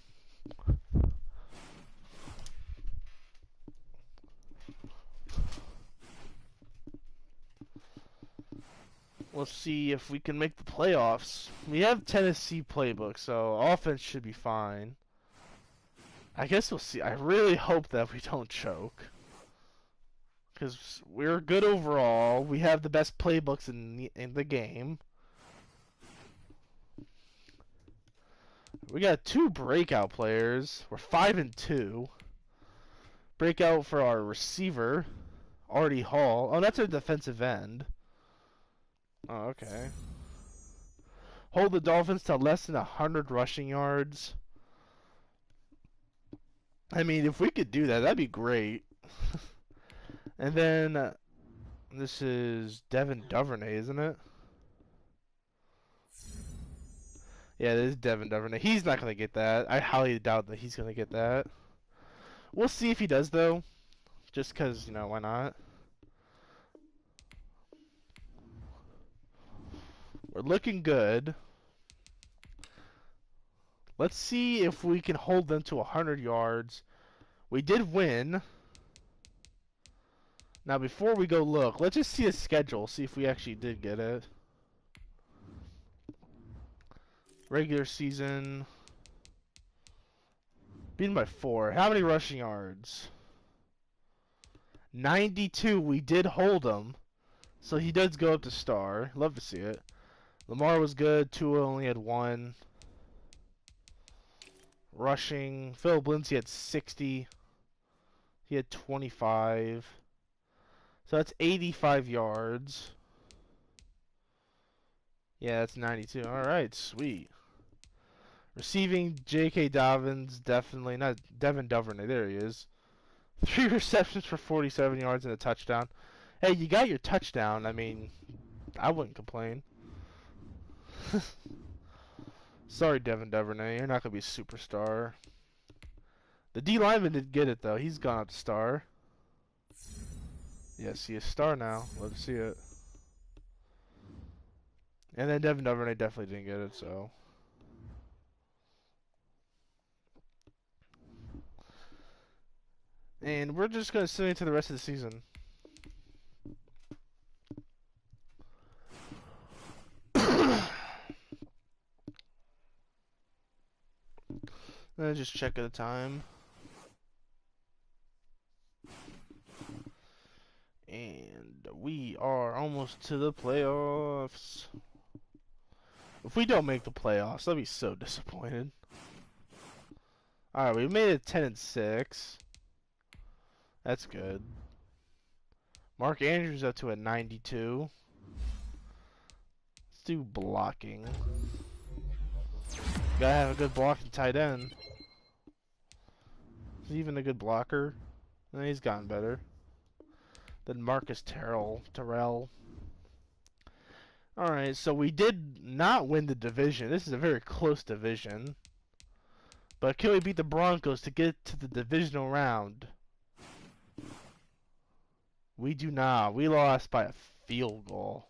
We'll see if we can make the playoffs. We have Tennessee playbook, so offense should be fine. I guess we'll see. I really hope that we don't choke. Because we're good overall. We have the best playbooks in the game. We got 2 breakout players. We're 5-2. Breakout for our receiver, Artie Hall. Oh, that's our defensive end. Oh, okay. Hold the Dolphins to less than 100 rushing yards. I mean, if we could do that, that'd be great. And then this is Devin Duvernay, isn't it? Yeah, this is Devin Duvernay. He's not gonna get that. I highly doubt that he's gonna get that. We'll see if he does though. Just cause, you know, why not? We're looking good. Let's see if we can hold them to 100 yards. We did win. Now, before we go look, let's just see a schedule, see if we actually did get it. Regular season. Beaten by 4. How many rushing yards? 92. We did hold him. So he does go up to star. Love to see it. Lamar was good. Tua only had 1. Rushing. Philip Lindsay had 60. He had 25. So that's 85 yards. Yeah, that's 92. Alright, sweet. Receiving, J.K. Dobbins, definitely. Not Devin Duvernay. There he is. 3 receptions for 47 yards and a touchdown. Hey, you got your touchdown. I mean, I wouldn't complain. Sorry, Devin Duvernay. You're not going to be a superstar. The D lineman did get it, though. He's gone up to star. Yeah, see a star now. Let's see it. And then Devin Duvernay definitely didn't get it, so. And we're just going to send it to the rest of the season. Let's just check the time. And we are almost to the playoffs. If we don't make the playoffs, I'll be so disappointed. Alright, we made it 10-6. That's good. Mark Andrews up to a 92. Let's do blocking. Gotta have a good blocking tight end. Is he even a good blocker? He's gotten better. Then Marcus Terrell. Alright, so we did not win the division. This is a very close division. But can we beat the Broncos to get to the divisional round? We do not. We lost by a field goal.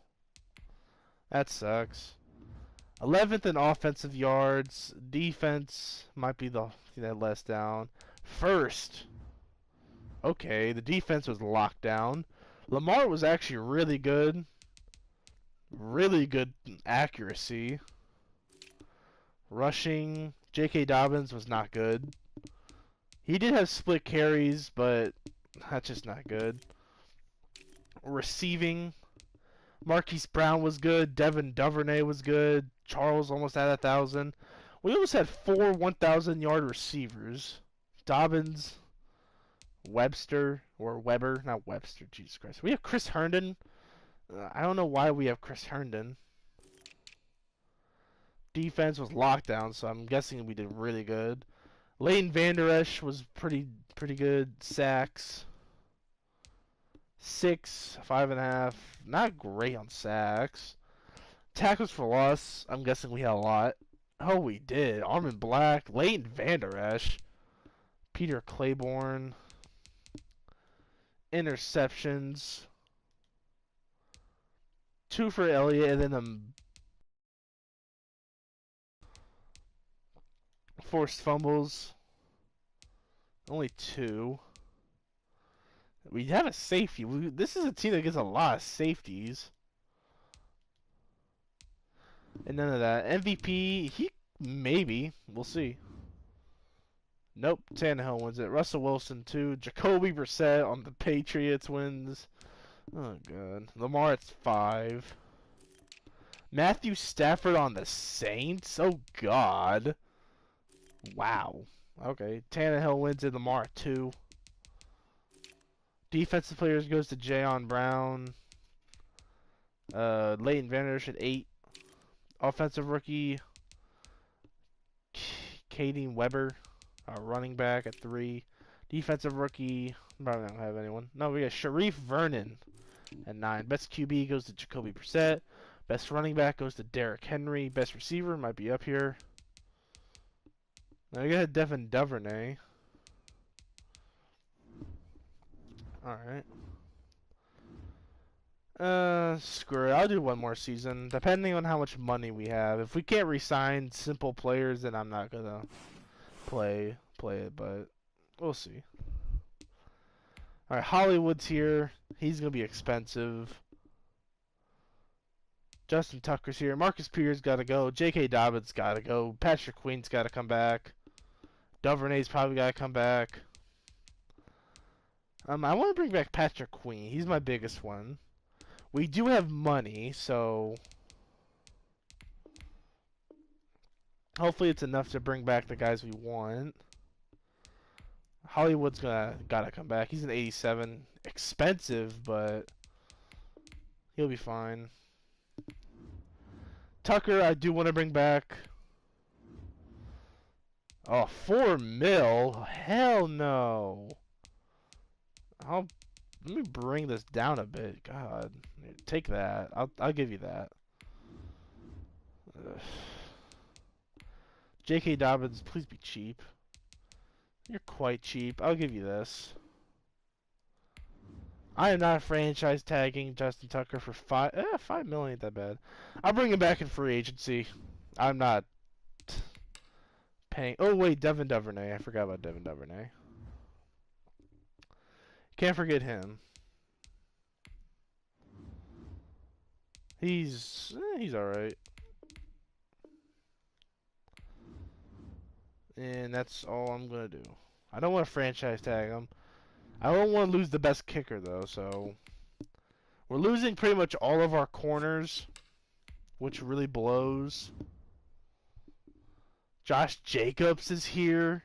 That sucks. 11th in offensive yards. Defense might be the less down. First. Okay, the defense was locked down. Lamar was actually really good. Really good accuracy. Rushing. J.K. Dobbins was not good. He did have split carries, but that's just not good. Receiving. Marquise Brown was good. Devin Duvernay was good. Charles almost had 1,000. We almost had 4 1,000-yard receivers. Dobbins, Webster, or Weber, not Webster, Jesus Christ. We have Chris Herndon. I don't know why we have Chris Herndon. Defense was locked down, so I'm guessing we did really good. Leighton Vander Esch was pretty good. Sacks. 6, 5.5. Not great on sacks. Tackles for loss. I'm guessing we had a lot. Oh, we did. Armin Black, Leighton Vander Esch, Peter Claiborne. Interceptions. 2 for Elliott, and then the forced fumbles. Only 2. We have a safety. This is a team that gets a lot of safeties. And none of that. MVP, maybe. We'll see. Nope, Tannehill wins it. Russell Wilson 2. Jacoby Brissett on the Patriots wins. Oh, God. Lamar, it's 5. Matthew Stafford on the Saints? Oh, God. Wow. Okay, Tannehill wins it. Lamar, 2. Defensive players goes to Jayon Brown. Leighton Vander Esch at 8. Offensive rookie, Kaden Weber, running back at 3. Defensive rookie, probably don't have anyone. No, we got Sharif Vernon at 9. Best QB goes to Jacoby Brissett. Best running back goes to Derrick Henry. Best receiver might be up here. Now we got Devin Duvernay. Alright. Screw it. I'll do one more season, depending on how much money we have. If we can't re-sign simple players, then I'm not gonna play it, but we'll see. Alright, Hollywood's here. He's gonna be expensive. Justin Tucker's here. Marcus Peters gotta go. J.K. Dobbins gotta go. Patrick Queen's gotta come back. Duvernay's probably gotta come back. I want to bring back Patrick Queen. He's my biggest one. We do have money, so hopefully it's enough to bring back the guys we want. Hollywood's gotta come back. He's an 87. Expensive, but he'll be fine. Tucker, I do want to bring back. Oh, 4 mil? Hell no. Let me bring this down a bit. God, take that. I'll give you that. Ugh. J.K. Dobbins, please be cheap. You're quite cheap. I'll give you this. I am not franchise tagging Justin Tucker for 5 million. Ain't that bad. I'll bring him back in free agency. I'm not paying. Oh wait, Devin Duvernay. I forgot about Devin Duvernay. Can't forget him. He's all right. And that's all I'm gonna do. I don't want to franchise tag him. I don't want to lose the best kicker though, so we're losing pretty much all of our corners, which really blows. Josh Jacobs is here.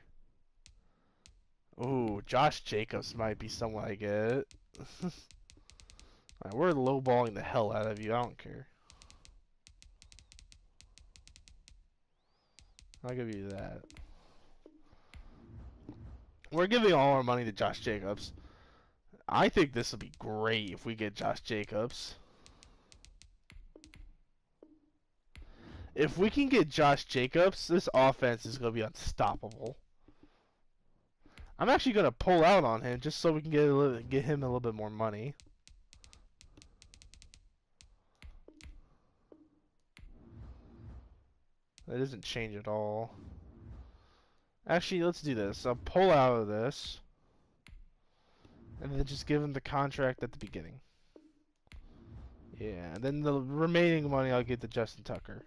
Ooh, Josh Jacobs might be someone I get. Right, we're lowballing the hell out of you. I don't care. I'll give you that. We're giving all our money to Josh Jacobs. I think this will be great if we get Josh Jacobs. If we can get Josh Jacobs, this offense is going to be unstoppable. I'm actually going to pull out on him just so we can get him a little bit more money. That doesn't change at all. Actually, let's do this. I'll pull out of this. And then just give him the contract at the beginning. Yeah, and then the remaining money I'll get to Justin Tucker.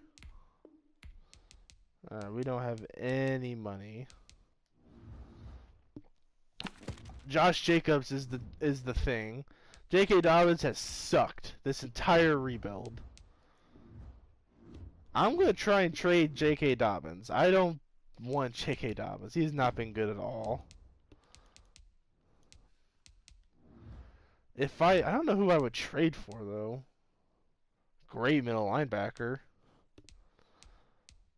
We don't have any money. Josh Jacobs is the thing. J.K. Dobbins has sucked this entire rebuild. I'm gonna try and trade J.K. Dobbins. I don't want J.K. Dobbins. He's not been good at all. If I don't know who I would trade for though. Great middle linebacker.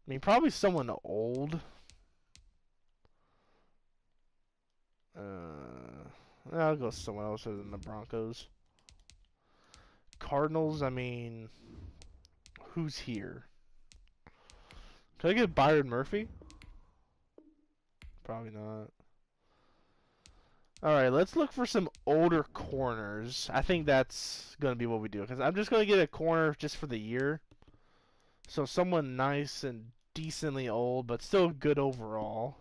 I mean, probably someone old. I'll go someone else other than the Broncos. Cardinals, I mean, who's here? Can I get Byron Murphy? Probably not. Alright, let's look for some older corners. I think that's going to be what we do. Because I'm just going to get a corner just for the year. So someone nice and decently old, but still good overall.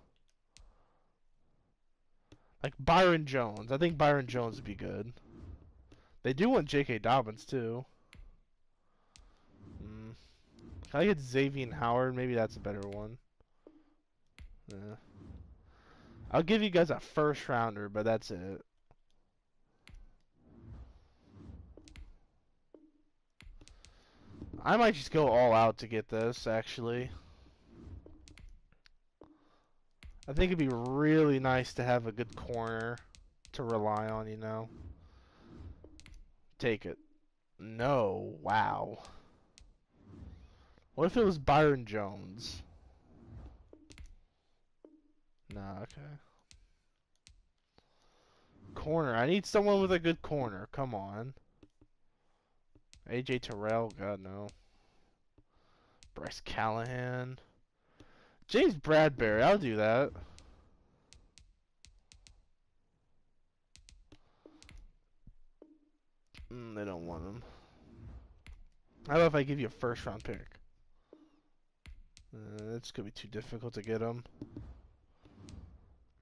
Like Byron Jones. I think Byron Jones would be good. They do want J.K. Dobbins, too. Can I get Xavier Howard? Maybe that's a better one. Yeah. I'll give you guys a first rounder, but that's it. I might just go all out to get this, actually. I think it'd be really nice to have a good corner to rely on, you know. Take it. No. Wow. What if it was Byron Jones? Nah, okay. Corner. I need someone with a good corner. Come on. AJ Terrell? God, no. Bryce Callahan. James Bradbury. I'll do that. They don't want him. How about if I give you a first round pick? That's gonna be too difficult to get him.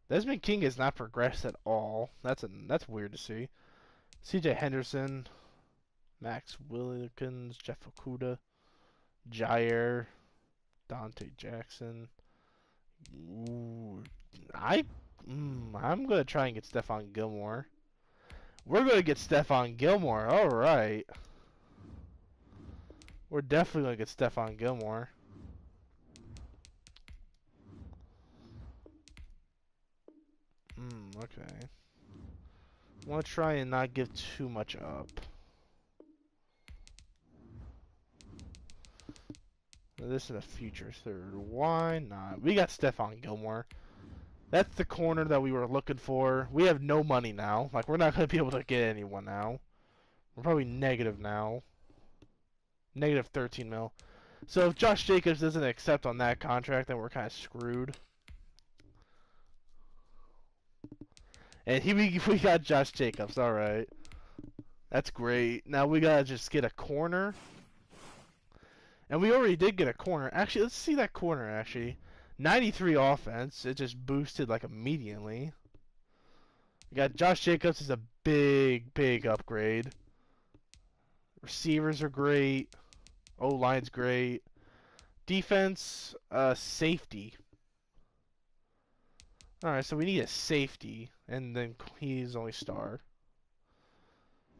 Desmond King has not progressed at all. That's weird to see. C.J. Henderson, Max Willikins, Jeff Okuda, Jair, Dante Jackson. Ooh, I'm gonna try and get Stephon Gilmore. We're gonna get Stephon Gilmore. All right. We're definitely gonna get Stephon Gilmore. Okay. I want to try and not give too much up. This is a future third. Why not? We got Stephon Gilmore. That's the corner that we were looking for. We have no money now. Like, we're not going to be able to get anyone now. We're probably negative now. Negative 13 mil. So if Josh Jacobs doesn't accept on that contract, then we're kind of screwed. And we got Josh Jacobs. All right. That's great. Now we got to just get a corner. And we already did get a corner. Actually, let's see that corner, actually. 93 offense. It just boosted, like, immediately. We got Josh Jacobs is a big, big upgrade. Receivers are great. O-line's great. Defense, safety. Alright, so we need a safety. And then he's only star.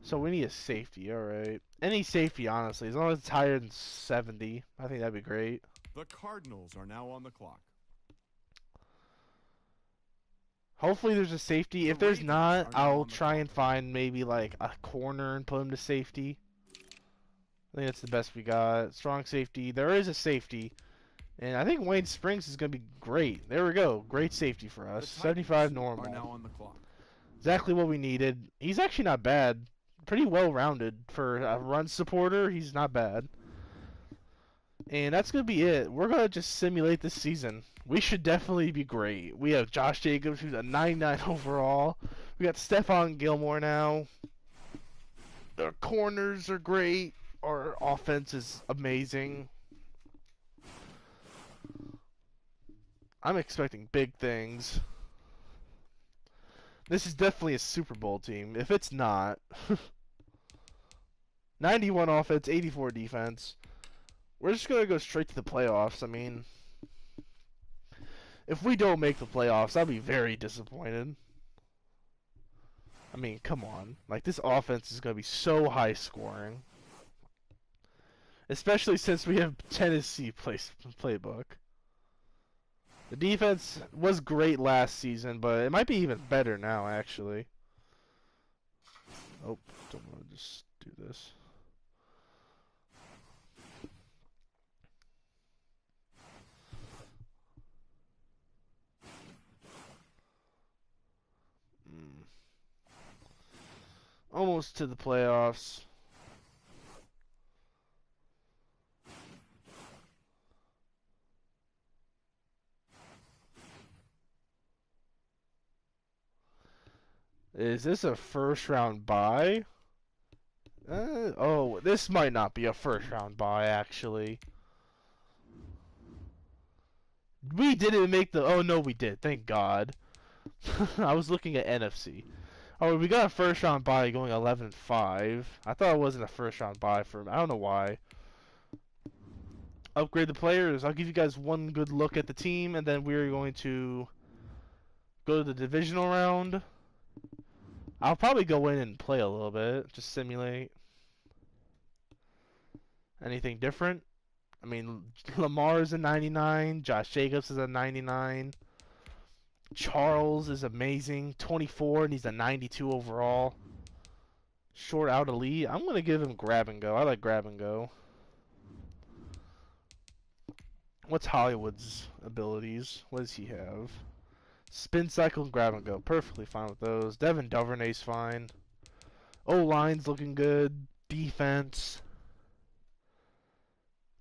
So we need a safety, alright. Any safety, honestly. As long as it's higher than 70. I think that'd be great. The Cardinals are now on the clock. Hopefully there's a safety. If there's not, I'll try and find maybe like a corner and put him to safety. I think that's the best we got. Strong safety. There is a safety. And I think Wayne Springs is going to be great. There we go. Great safety for us. 75 normal. Are now on the clock. Exactly what we needed. He's actually not bad. Pretty well-rounded. For a run supporter, he's not bad. And that's going to be it. We're going to just simulate this season. We should definitely be great. We have Josh Jacobs, who's a 99 overall. We got Stephon Gilmore now. Our corners are great. Our offense is amazing. I'm expecting big things. This is definitely a Super Bowl team. If it's not, 91 offense, 84 defense. We're just going to go straight to the playoffs. I mean, if we don't make the playoffs, I'll be very disappointed. I mean, come on. Like, this offense is going to be so high scoring. Especially since we have Tennessee playbook. The defense was great last season, but it might be even better now, actually. Oh, don't want to just do this. Almost to the playoffs. Is this a first round bye? Oh, this might not be a first round bye, actually. We didn't make the... Oh, no, we did. Thank God. I was looking at NFC. Oh, we got a first round bye going 11-5. I thought it wasn't a first round bye for him. I don't know why. Upgrade the players. I'll give you guys one good look at the team, and then we're going to Go to the divisional round. I'll probably go in and play a little bit, just simulate. Anything different? I mean, Lamar is a 99. Josh Jacobs is a 99. Charles is amazing, 24, and he's a 92 overall. Short out elite. I'm going to give him grab and go. I like grab and go. What's Hollywood's abilities? What does he have? Spin cycle and grab and go. Perfectly fine with those. Devin Duvernay's fine. O-line's looking good. Defense.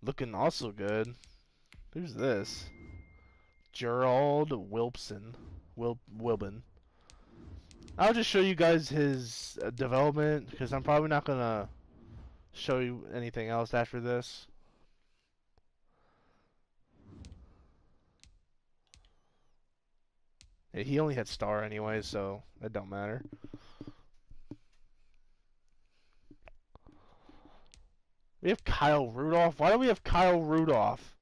Looking also good. Who's this? Gerald Wilson. Wilbin. I'll just show you guys his development, because I'm probably not going to show you anything else after this. Yeah, he only had star anyway, so that don't matter. We have Kyle Rudolph. Why do we have Kyle Rudolph?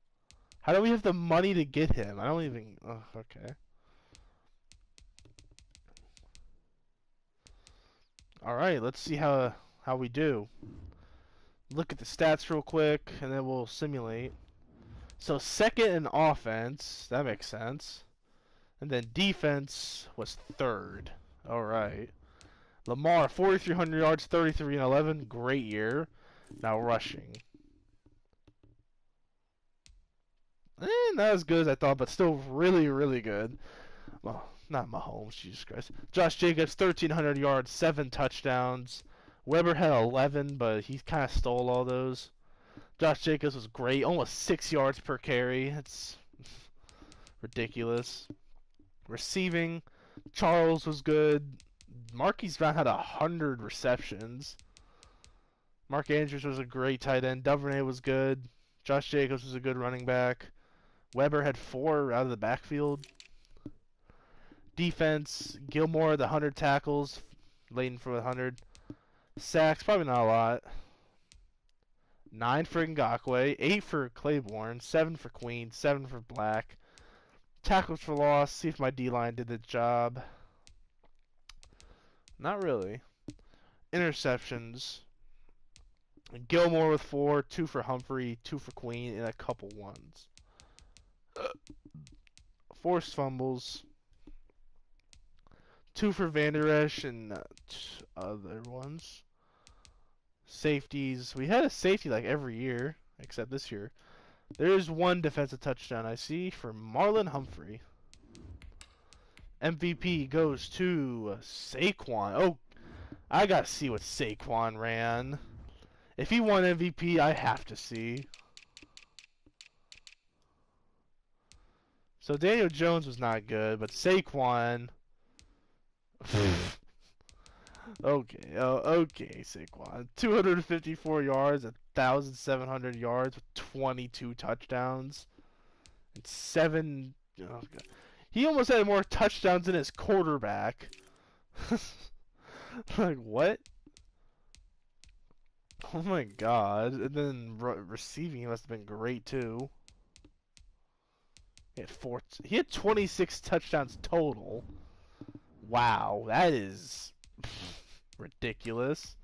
How do we have the money to get him? I don't even... Oh, okay. Alright, let's see how we do. Look at the stats real quick, and then we'll simulate. So second in offense, that makes sense. And then defense was third. Alright. Lamar, 4,300 yards, 33 and 11. Great year. Now rushing. Not as good as I thought, but still really, really good. Well, not Mahomes, Jesus Christ. Josh Jacobs, 1,300 yards, 7 touchdowns. Weber had 11, but he kind of stole all those. Josh Jacobs was great, almost 6 yards per carry. It's ridiculous. Receiving, Charles was good. Marquise Brown had 100 receptions. Mark Andrews was a great tight end. Duvernay was good. Josh Jacobs was a good running back. Weber had 4 out of the backfield. Defense, Gilmore, the 100 tackles. Layton for 100. Sacks, probably not a lot. 9 for Ngakoue, 8 for Claiborne, 7 for Queen, 7 for Black. Tackles for loss, see if my D-line did the job. Not really. Interceptions. Gilmore with 4, 2 for Humphrey, 2 for Queen, and a couple ones. Forced fumbles. 2 for Van Der Esch and other ones. Safeties. We had a safety like every year, except this year. There's 1 defensive touchdown I see for Marlon Humphrey. MVP goes to Saquon. Oh, I gotta see what Saquon ran. If he won MVP, I have to see. So Daniel Jones was not good, but Saquon... Okay, okay, Saquon. 254 yards, 1,700 yards with 22 touchdowns. And 7... Oh God. He almost had more touchdowns than his quarterback. Like, what? Oh my God. And then receiving must have been great, too. He had 26 touchdowns total. Wow, that is ridiculous.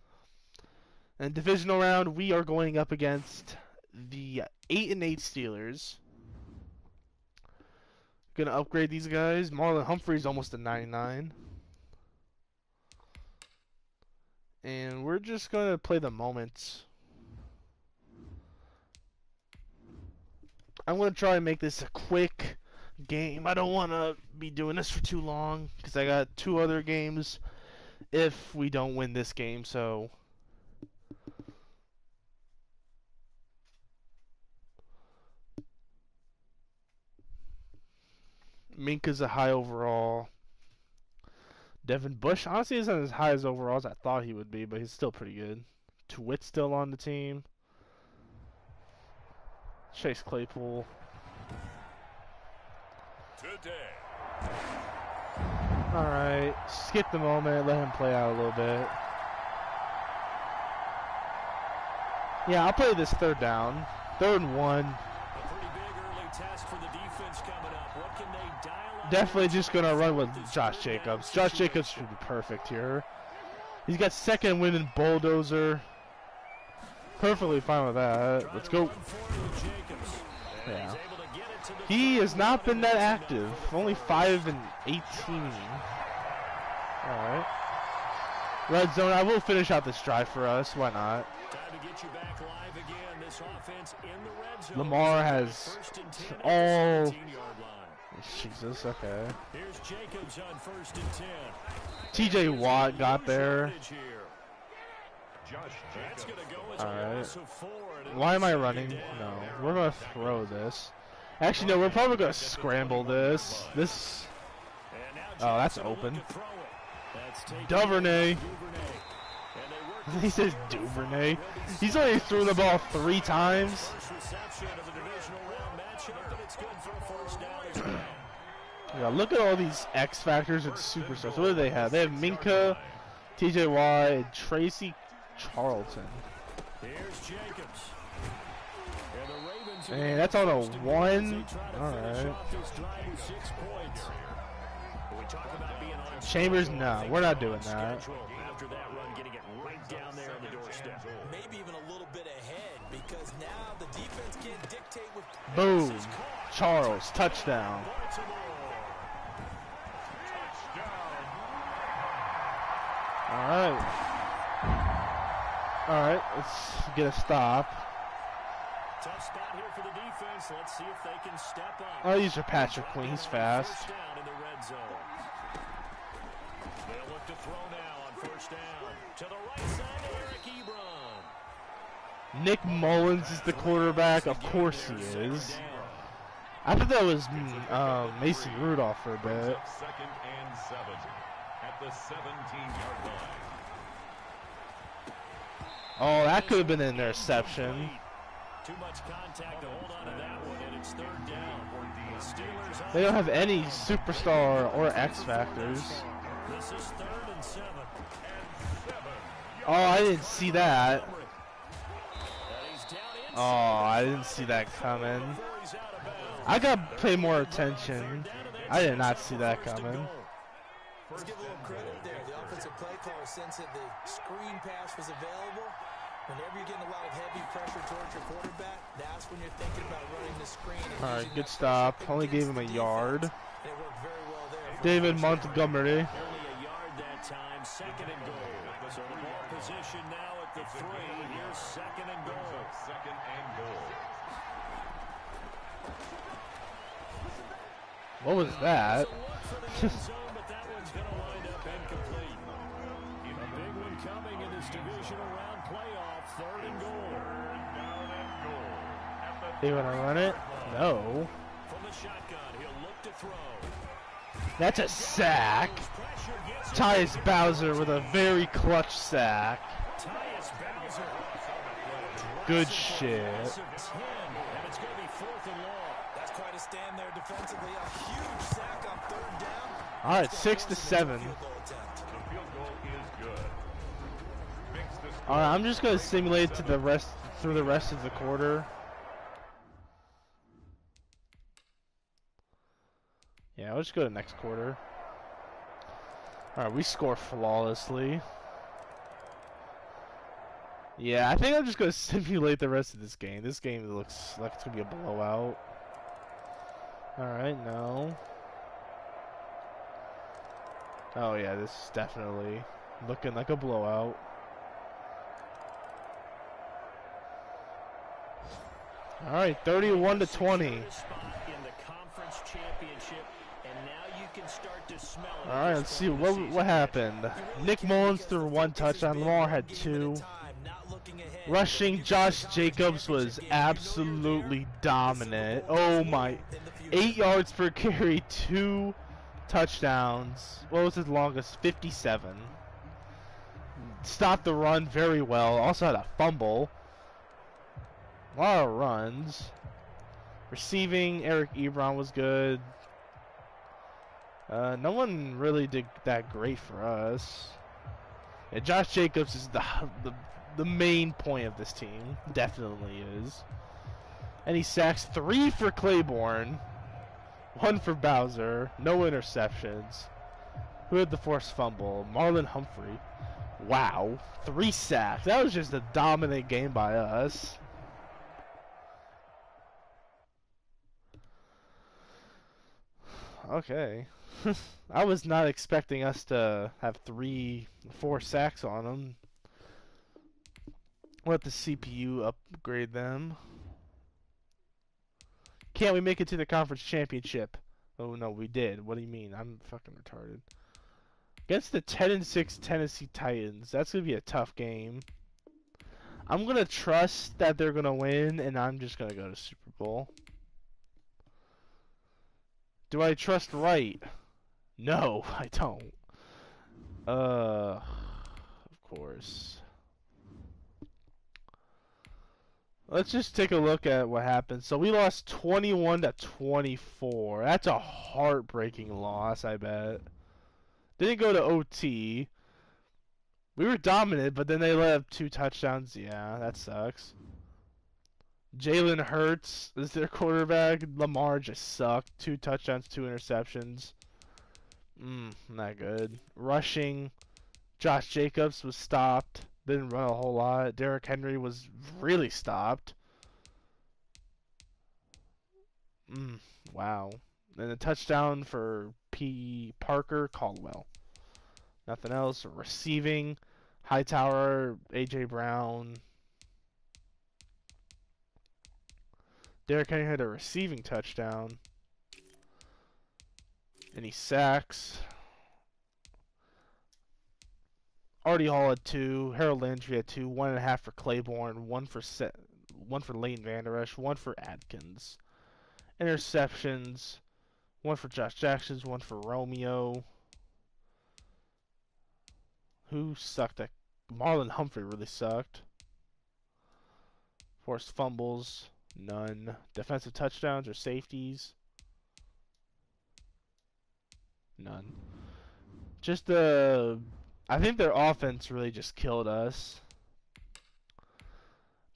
And divisional round, we are going up against the 8-8 Steelers. Gonna upgrade these guys. Marlon Humphrey's almost a 99. And we're just gonna play the moment. I'm gonna try and make this a quick game. I don't wanna be doing this for too long because I got 2 other games if we don't win this game, so Minka's a high overall. Devin Bush, honestly, isn't as high as overall as I thought he would be, but he's still pretty good. Twit's still on the team. Chase Claypool. Today. Alright, skip the moment, let him play out a little bit. Yeah, I'll play this 3rd down. 3rd and 1. A pretty big early test for the defense coming up. What can they dial Definitely just gonna run with Josh Jacobs. Josh Jacobs should be perfect here. He's got second win in bulldozer. Perfectly fine with that. Let's go. Yeah. He has not been that active. Only 5 and 18. All right. Red zone. I will finish out this drive for us. Why not? Lamar has all. Jesus. Okay. TJ Watt got there. Alright. Why am I running? No. We're going to throw this. Actually, no. We're probably going to scramble this. This. Oh, that's open. Duvernay. He says Duvernay. He's only threw the ball 3 times. Yeah, look at all these X Factors and Superstars. What do they have? They have Minka, TJ Watt, and Tracy Charlton. And that's on a 1. Alright. Chambers, no, we're not doing that. Maybe even a little bit ahead because now the defense can't dictate with. Boom. Charles, touchdown. Alright. Alright, let's get a stop. Tough spot here for the defense. Let's see if they can step up. I'll use your Patrick Queen, he's fast. They'll look to throw now on first down. To the right side, Eric Ebron. Nick Mullins is the quarterback. Of course he is. I thought that was Mason Rudolph for a bit. Second and 7 at the 17-yard line. Oh, that could have been an interception. Too much contact to hold on to that one, and it's third down. They don't have any superstar or X Factors. This is 3rd and 7. Oh, I didn't see that. Oh, I didn't see that coming. I gotta pay more attention. I did not see that coming. Let's give a little credit there. The offensive play caller sensed that the screen pass was available. Whenever you're getting a lot of heavy pressure towards your quarterback, that's when you're thinking about running the screen. All right, good stop. Only gave him a yard. It worked very well there. David Montgomery. Only a yard that time. Second and goal. So the ball position now at the 3. Here's second and goal. Second and goal. What was that? But that one's going to wind up incomplete. A big one coming in this divisional round playoff. 3rd and goal. They want to run it? No. From the shotgun, he'll look to throw. That's a sack. Tyus Bowser with a very clutch sack. Good shit. And it's going to be 4th and long. That's quite a stand there defensively. A huge sack on 3rd down. All right, 6 to 7. All right, I'm just going to simulate to the rest through the rest of the quarter. Yeah, let's go to next quarter. All right, we score flawlessly. Yeah, I think I'm just going to simulate the rest of this game. This game looks like it's going to be a blowout. All right, no. Oh, yeah, this is definitely looking like a blowout. All right, 31 to 20. All right, let's see what happened. Nick Mullins threw 1 touchdown. Lamar had 2. Rushing, Josh Jacobs was absolutely dominant. Oh my, 8 yards per carry, 2 touchdowns. What was his longest? 57. Stopped the run very well. Also had a fumble. A lot of runs. Receiving, Eric Ebron was good. No one really did that great for us. Yeah, Josh Jacobs is the main point of this team. Definitely is. And he sacks 3 for Claiborne. One for Bowser. No interceptions. Who had the forced fumble? Marlon Humphrey. Wow. 3 sacks. That was just a dominant game by us. Okay. I was not expecting us to have 4 sacks on them. Let the CPU upgrade them. Can't we make it to the conference championship? Oh no, we did. What do you mean? I'm fucking retarded. Against the 10-6 Tennessee Titans. That's gonna be a tough game. I'm gonna trust that they're gonna win, and I'm just gonna go to Super Bowl. Do I trust right? No, I don't. Of course. Let's just take a look at what happened. So we lost 21-24. That's a heartbreaking loss, I bet. Didn't go to OT. We were dominant, but then they let up 2 touchdowns. Yeah, that sucks. Jalen Hurts is their quarterback. Lamar just sucked. 2 touchdowns, 2 interceptions. Not good. Rushing. Josh Jacobs was stopped. Didn't run a whole lot. Derrick Henry was really stopped. Wow. And a touchdown for P. Parker Caldwell. Nothing else. Receiving. Hightower, A.J. Brown. Derrick Henry had a receiving touchdown. Any sacks? Artie Hall had 2. Harold Landry had 2. 1.5 for Claiborne. 1 for Leighton Vander Esch. 1 for Adkins. Interceptions. 1 for Josh Jackson. 1 for Romeo. Who sucked? Marlon Humphrey really sucked. Forced fumbles. None. Defensive touchdowns or safeties. None. Just I think their offense really just killed us.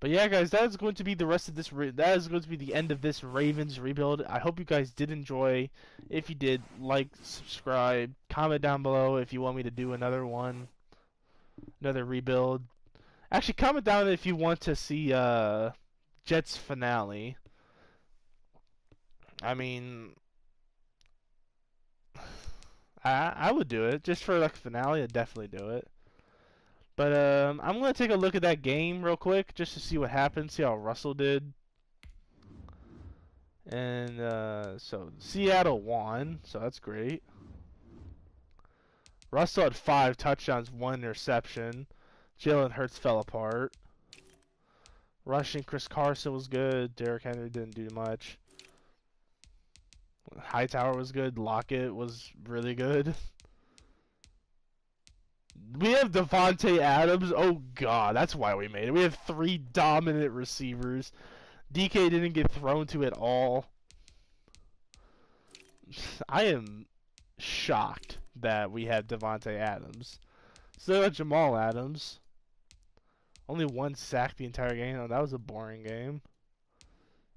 But yeah, guys, that is going to be the rest of this. That is going to be the end of this Ravens rebuild. I hope you guys did enjoy. If you did, like, subscribe, comment down below if you want me to do another one, another rebuild. Actually, comment down if you want to see Jets finale. I mean, I would do it just for like finale. I'd definitely do it. But I'm gonna take a look at that game real quick just to see what happened, see how Russell did. And so Seattle won, so that's great. Russell had 5 touchdowns, 1 interception. Jalen Hurts fell apart. Rushing, Chris Carson was good. Derrick Henry didn't do much. Hightower was good. Lockett was really good. We have Devontae Adams. Oh, God. That's why we made it. We have 3 dominant receivers. DK didn't get thrown to at all. I am shocked that we have Devontae Adams. Still got Jamal Adams. Only 1 sack the entire game. Oh, that was a boring game.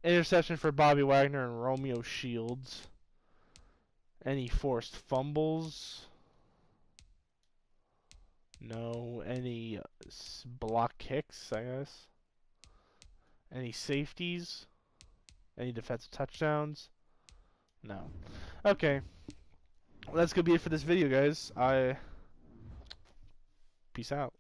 Interception for Bobby Wagner and Romeo Shields. Any forced fumbles? No. Any block kicks, I guess? Any safeties? Any defensive touchdowns? No. Okay. Well, that's going to be it for this video, guys. Peace out.